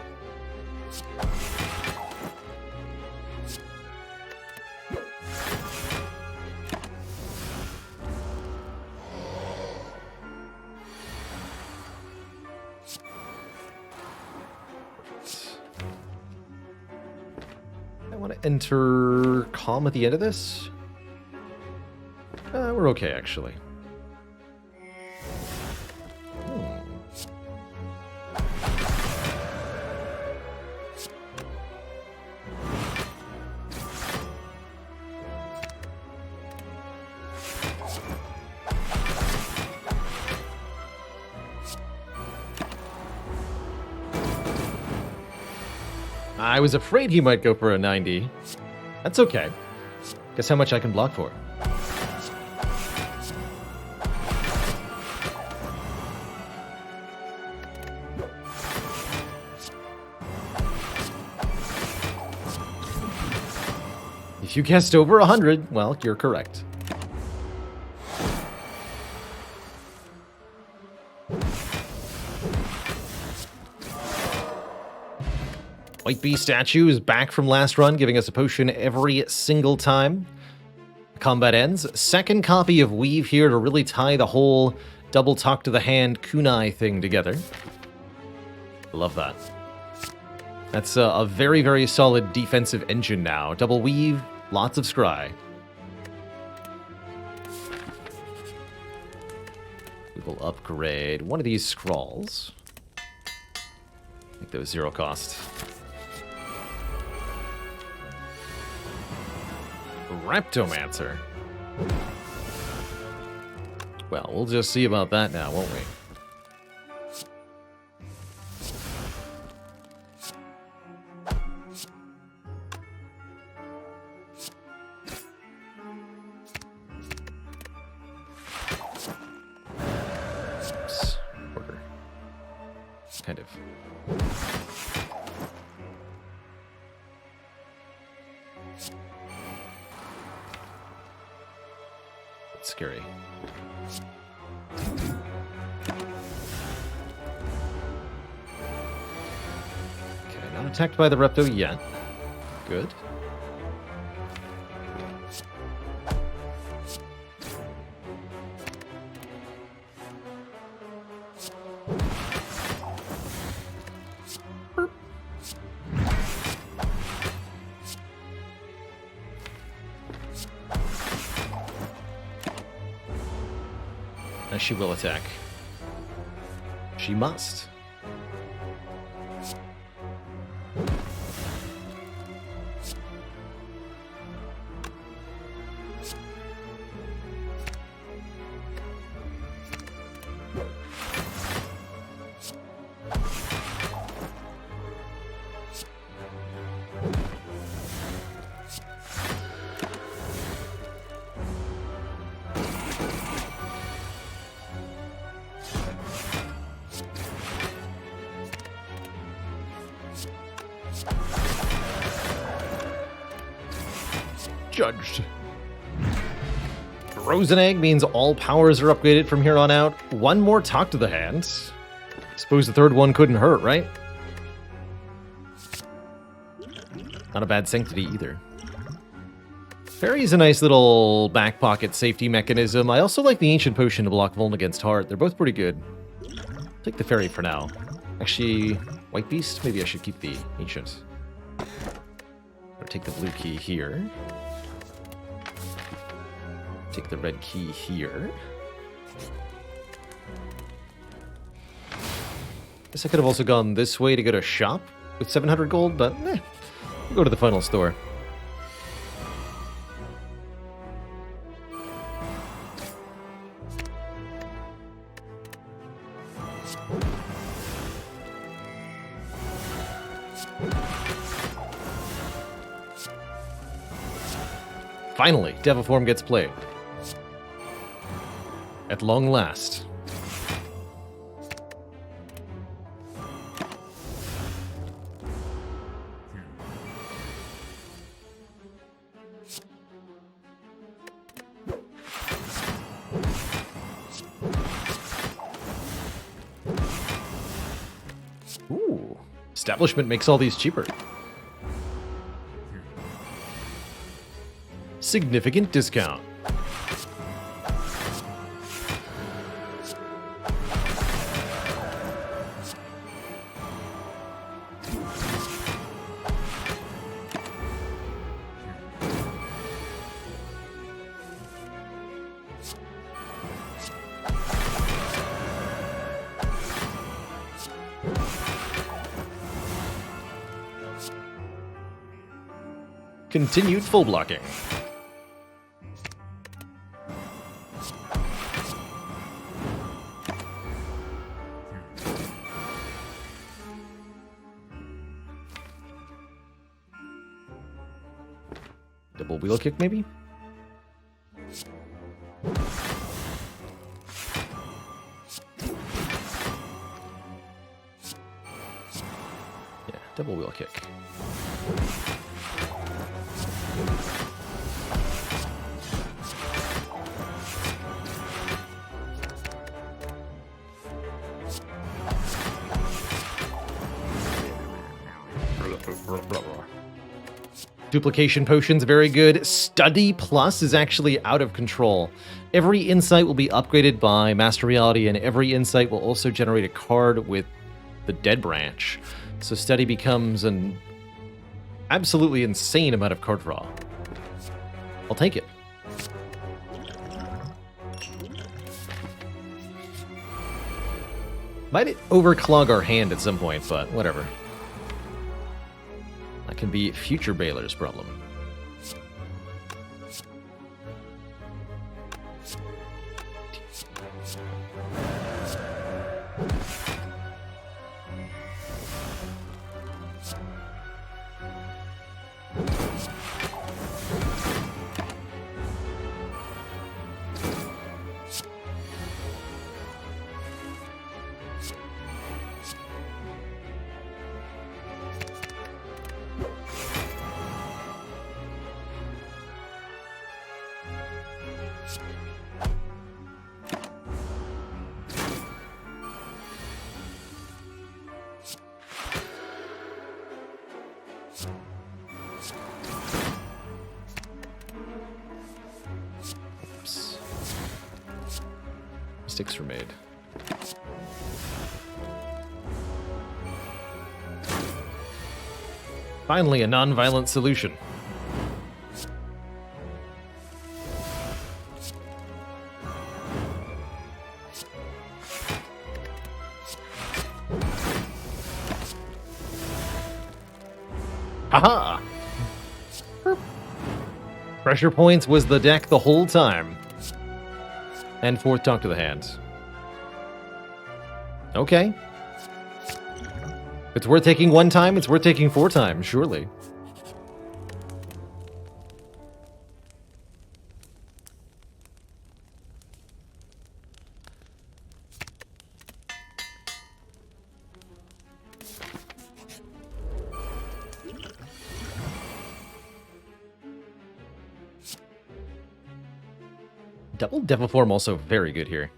[SPEAKER 1] I want to enter Calm at the end of this. We're okay, actually. I was afraid he might go for a 90. That's okay. Guess how much I can block for? If you guessed over 100, well, you're correct. White Bee statue is back from last run, giving us a potion every single time combat ends. Second copy of Weave here to really tie the whole double talk to the hand kunai thing together. I love that. That's a very, very solid defensive engine now. Double Weave, lots of scry. We will upgrade one of these scrawls. Make those 0 cost. Reptomancer. Well, we'll just see about that now, won't we? Oops. Order. Kind of. Scary. Okay, not attacked by the Repto yet. Good. She will attack. she must. Judged. Frozen Egg means all powers are upgraded from here on out. One more talk to the hand. Suppose the third one couldn't hurt, right? Not a bad Sanctity either. Fairy is a nice little back pocket safety mechanism. I also like the Ancient Potion to block Vuln against Heart. They're both pretty good. Take the Fairy for now. Actually, White Beast? Maybe I should keep the Ancient. Or take the blue key here. Take the red key here. Guess I could have also gone this way to go to a shop with 700 gold, but we'll go to the final store. Finally, Devil Form gets played. At long last. Ooh. Establishment makes all these cheaper. Significant discount. Continued full blocking. Double wheel kick, maybe? Yeah, double wheel kick. Duplication potions, very good. Study Plus is actually out of control. Every insight will be upgraded by Master Reality, and every insight will also generate a card with the Dead Branch. So Study becomes an absolutely insane amount of card draw. I'll take it. Might overclog our hand at some point, but whatever. That can be future Baylor's problem. Mistakes were made. Finally, a non-violent solution. Aha! Pressure points was the deck the whole time. And fourth talk to the hand. Okay. If it's worth taking one time, it's worth taking 4 times, surely. Double Devil Form also very good here.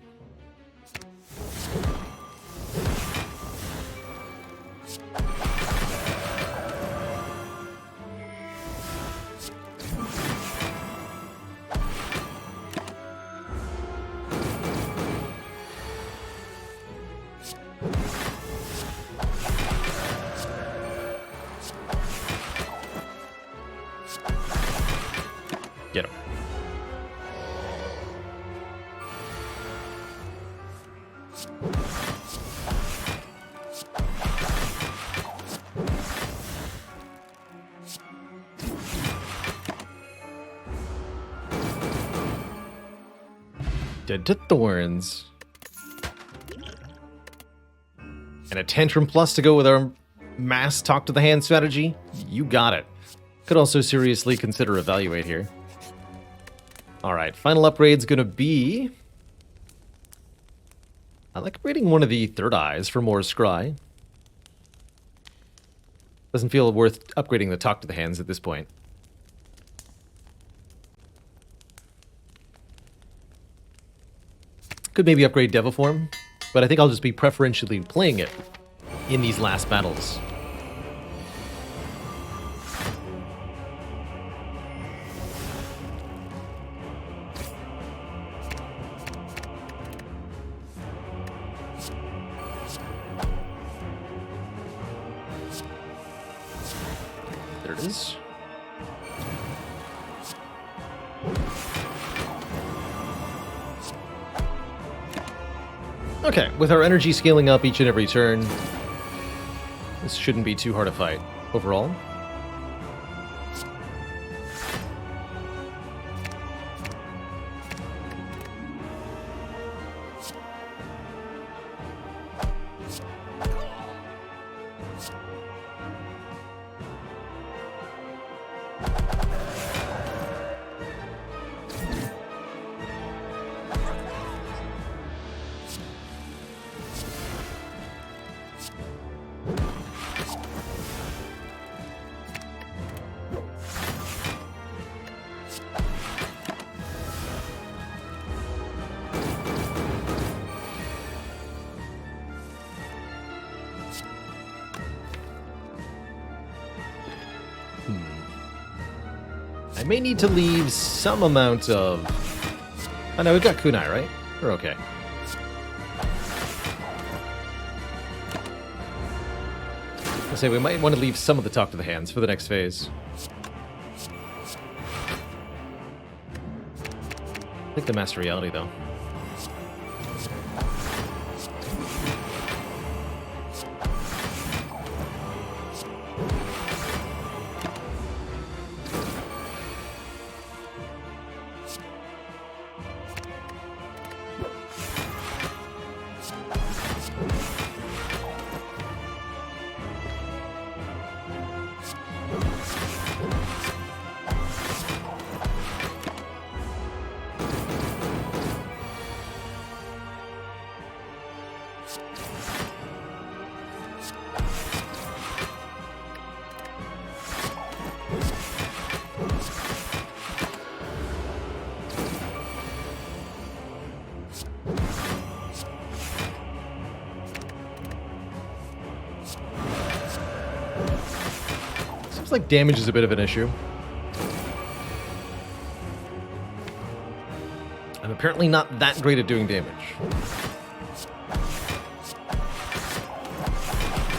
[SPEAKER 1] Get him. Dead to Thorns. And a Tantrum Plus to go with our mass talk to the hand strategy. You got it. Could also seriously consider Evaluate here. Alright, final upgrade's gonna be... I like upgrading one of the Third Eyes for more Scry. Doesn't feel worth upgrading the talk to the hands at this point. Could maybe upgrade Devil Form, but I think I'll just be preferentially playing it in these last battles. There it is. Okay, with our energy scaling up each and every turn, this shouldn't be too hard a fight overall. I may need to leave some amount of... Oh no, we've got Kunai, right? We're okay. I say we might want to leave some of the talk to the hands for the next phase. I think the Master Reality, though. Seems like damage is a bit of an issue. I'm apparently not that great at doing damage.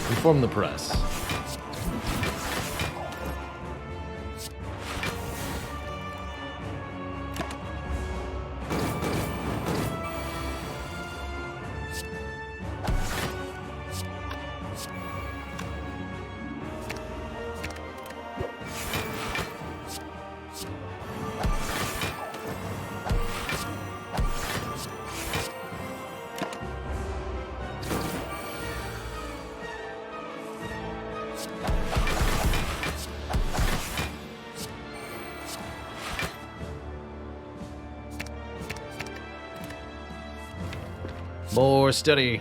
[SPEAKER 1] Inform the press. More study.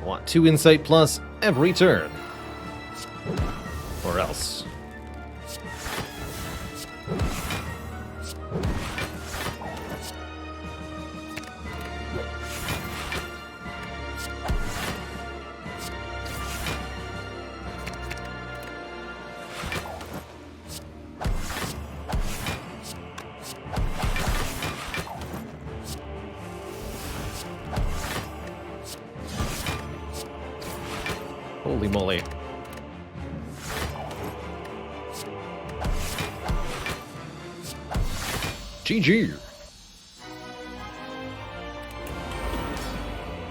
[SPEAKER 1] Want 2 insight plus every turn. Or else. Holy moly. GG.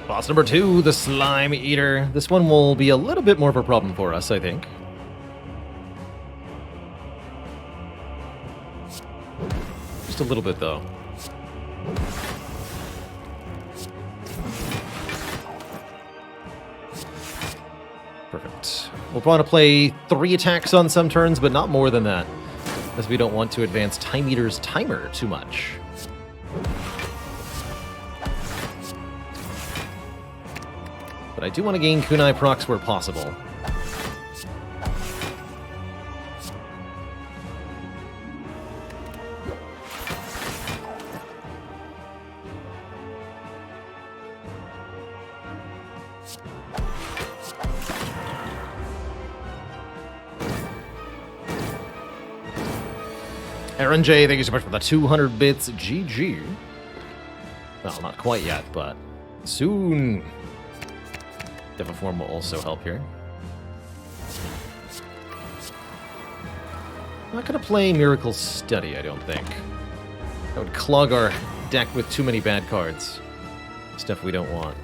[SPEAKER 1] Boss number 2, the Slime Eater. This one will be a little bit more of a problem for us, I think. Just a little bit, though. Perfect. We'll want to play 3 attacks on some turns, but not more than that, as we don't want to advance Time Eater's timer too much. But I do want to gain kunai procs where possible. Aaron J, thank you so much for the 200 bits. GG. Well, not quite yet, but soon. Devaform will also help here. I'm not going to play Miracle Study, I don't think. That would clog our deck with too many bad cards. Stuff we don't want.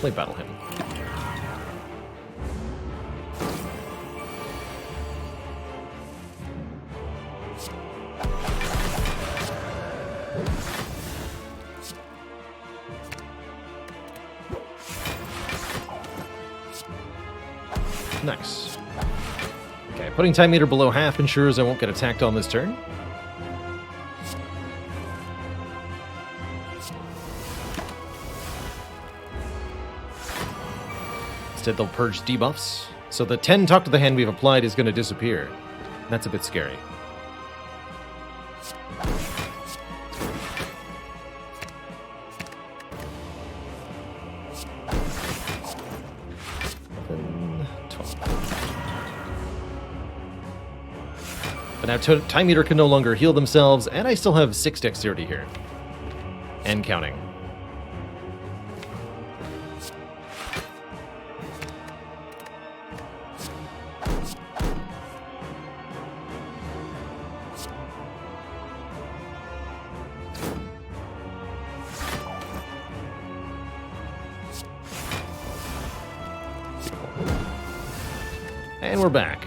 [SPEAKER 1] Play Battle Hymn. Nice. Okay, putting Time Meter below half ensures I won't get attacked on this turn. Instead, they'll purge debuffs. So the 10 Talk to the Hand we've applied is going to disappear. That's a bit scary. But now Time Eater can no longer heal themselves, and I still have 6 dexterity here. And counting. And we're back.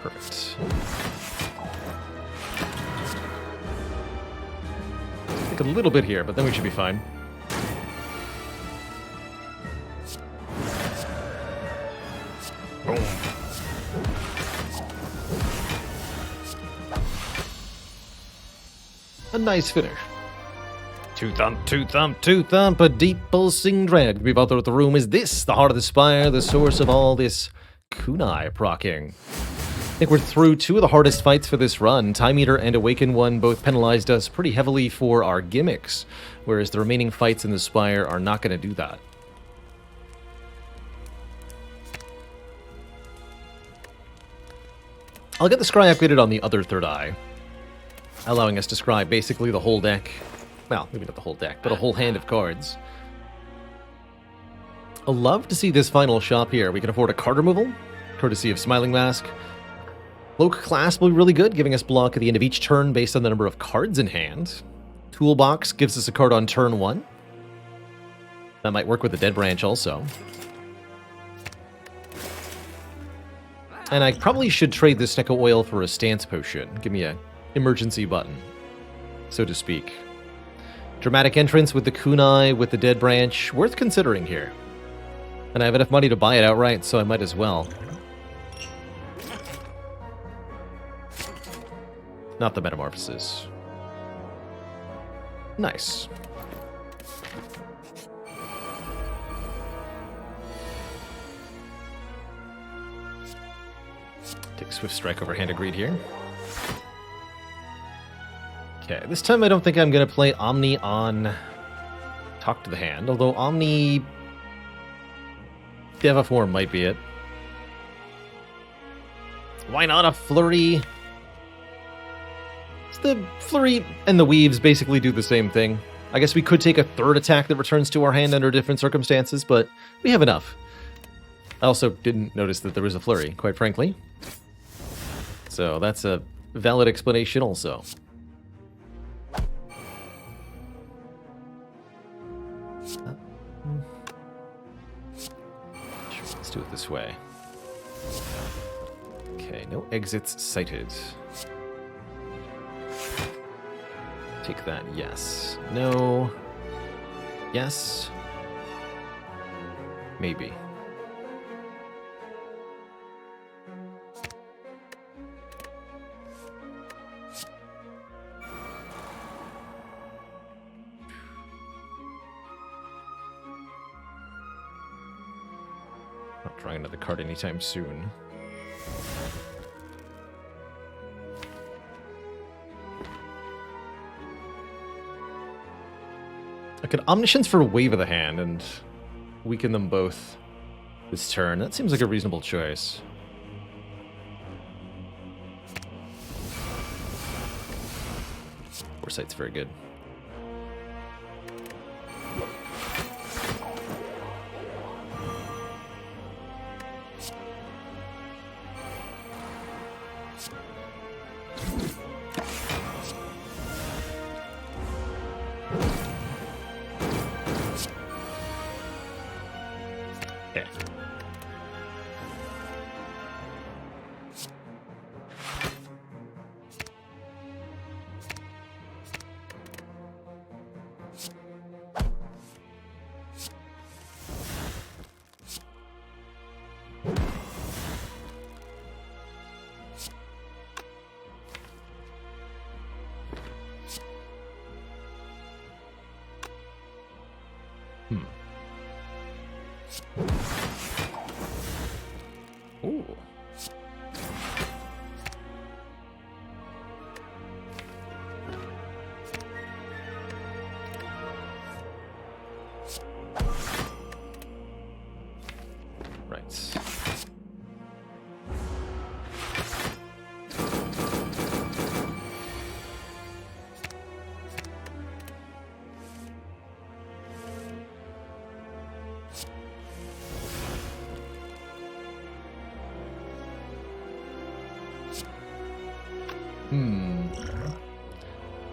[SPEAKER 1] Perfect. Take a little bit here, but then we should be fine. Boom. A nice finish. Two thump, two thump, two thump, a deep pulsing dread. Be bothered with the room. Is this the heart of the spire, the source of all this kunai procking? I think we're through two of the hardest fights for this run. Time Eater and Awaken One both penalized us pretty heavily for our gimmicks, whereas the remaining fights in the Spire are not going to do that. I'll get the Scry upgraded on the other third eye, allowing us to scry basically the whole deck. Well, maybe not the whole deck, but a whole hand of cards. I'll love to see this final shop here. We can afford a card removal, courtesy of Smiling Mask. Cloak Clasp will be really good, giving us block at the end of each turn based on the number of cards in hand. Toolbox gives us a card on turn 1. That might work with the Dead Branch also. And I probably should trade this Snecko Oil for a Stance Potion. Give me a emergency button, so to speak. Dramatic Entrance with the Kunai, with the Dead Branch. Worth considering here. And I have enough money to buy it outright, so I might as well. Not the Metamorphosis. Nice. Take Swift Strike over Hand of Greed here. Okay, this time I don't think I'm going to play Omni on Talk to the Hand, although Omni Devaform might be it. Why not a Flurry? The Flurry and the Weaves basically do the same thing. I guess we could take a third attack that returns to our hand under different circumstances, but we have enough. I also didn't notice that there was a Flurry, quite frankly. So that's a valid explanation also. Sure, let's do it this way. Okay, no exits sighted. Take that, yes. No. Yes. Maybe. Not drawing another card anytime soon. I could Omniscience for Wave of the Hand and weaken them both this turn. That seems like a reasonable choice. Foresight's very good. Ooh. Right.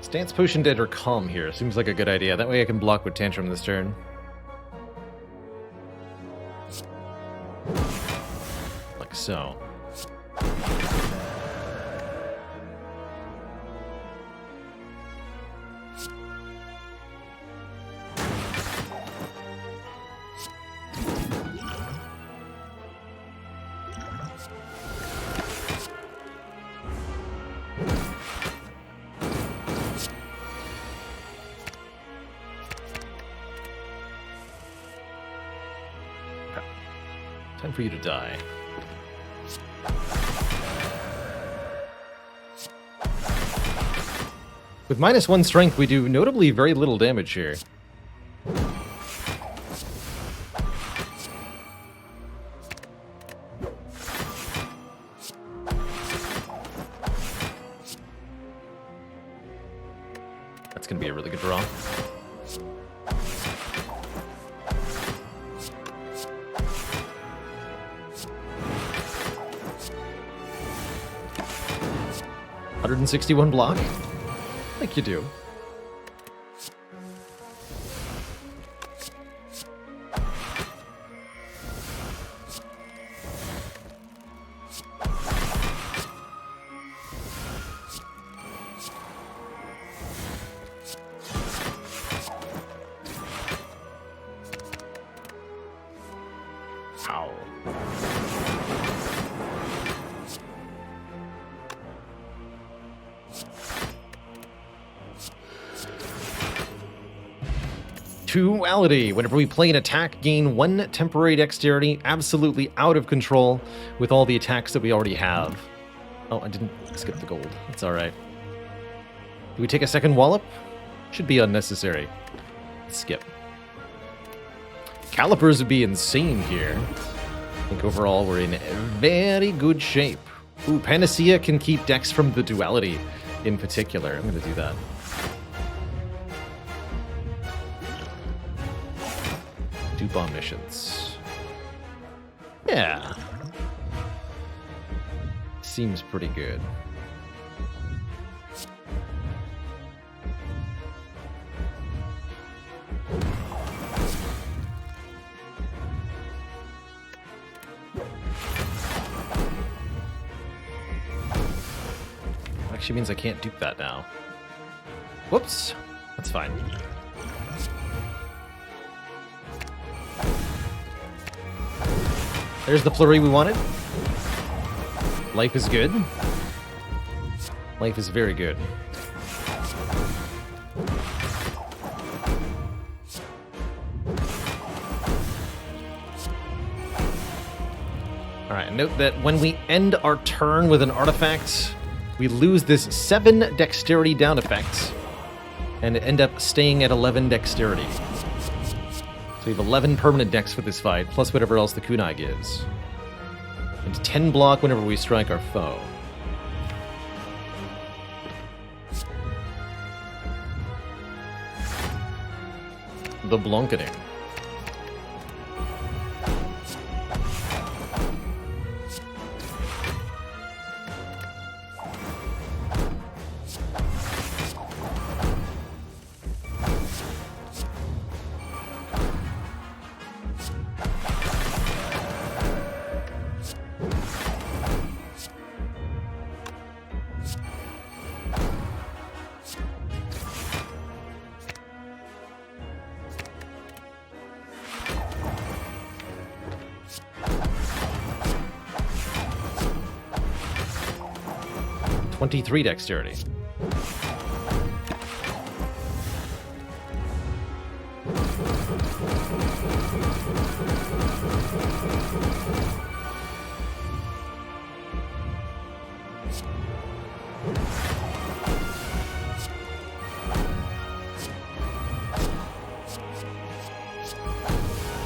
[SPEAKER 1] Stance Potion Dead or Calm here. Seems like a good idea. That way I can block with Tantrum this turn. Like so. Time for you to die. With -1 strength, we do notably very little damage here. That's going to be a really good draw. $161 block? Like you do. Ow. Duality. Whenever we play an attack, gain 1 temporary dexterity, absolutely out of control with all the attacks that we already have. Oh, I didn't skip the gold. That's alright. Do we take a second wallop? Should be unnecessary. Skip. Calipers would be insane here. I think overall we're in very good shape. Ooh, Panacea can keep Dex from the duality in particular. I'm going to do that. Dupe Omniscience. Yeah. Seems pretty good. Actually means I can't dupe that now. Whoops. That's fine. There's the flurry we wanted. Life is good. Life is very good. Alright, note that when we end our turn with an artifact, we lose this 7 dexterity down effect and end up staying at 11 dexterity. So we have 11 permanent dex for this fight, plus whatever else the kunai gives. And 10 block whenever we strike our foe. The Blanketing. .23 dexterity.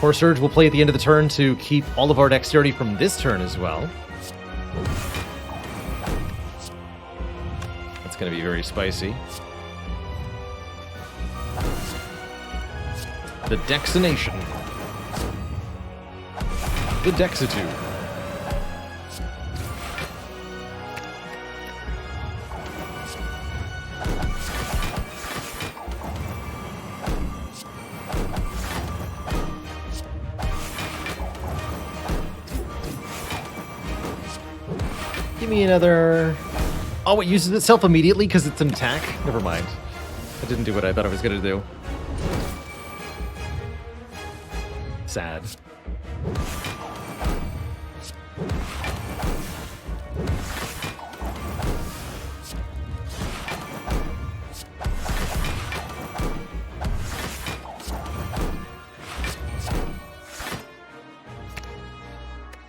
[SPEAKER 1] Core Surge will play at the end of the turn to keep all of our dexterity from this turn as well. It's going to be very spicy. The Dexination. The Dexitude. Give me another... Oh, it uses itself immediately because it's an attack? Never mind. I didn't do what I thought I was going to do. Sad.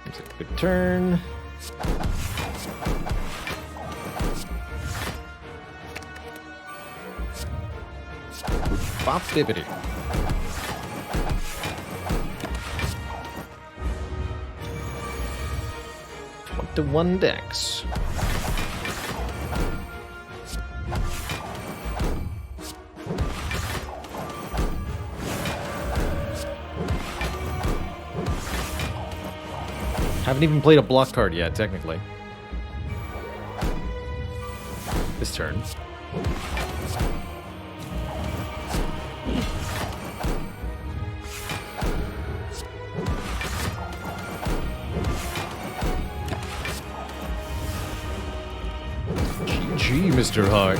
[SPEAKER 1] It's a good turn. Bop bippity. To one dex. Haven't even played a block card yet, technically. This turn. GG, Mr. Hart.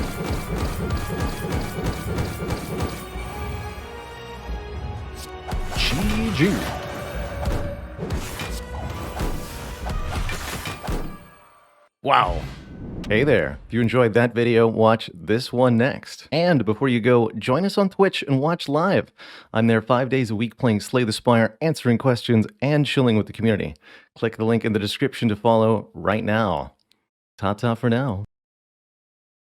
[SPEAKER 1] GG. Wow. Hey there. If you enjoyed that video, watch this one next. And before you go, join us on Twitch and watch live. I'm there 5 days a week playing Slay the Spire, answering questions, and chilling with the community. Click the link in the description to follow right now. Ta-ta for now.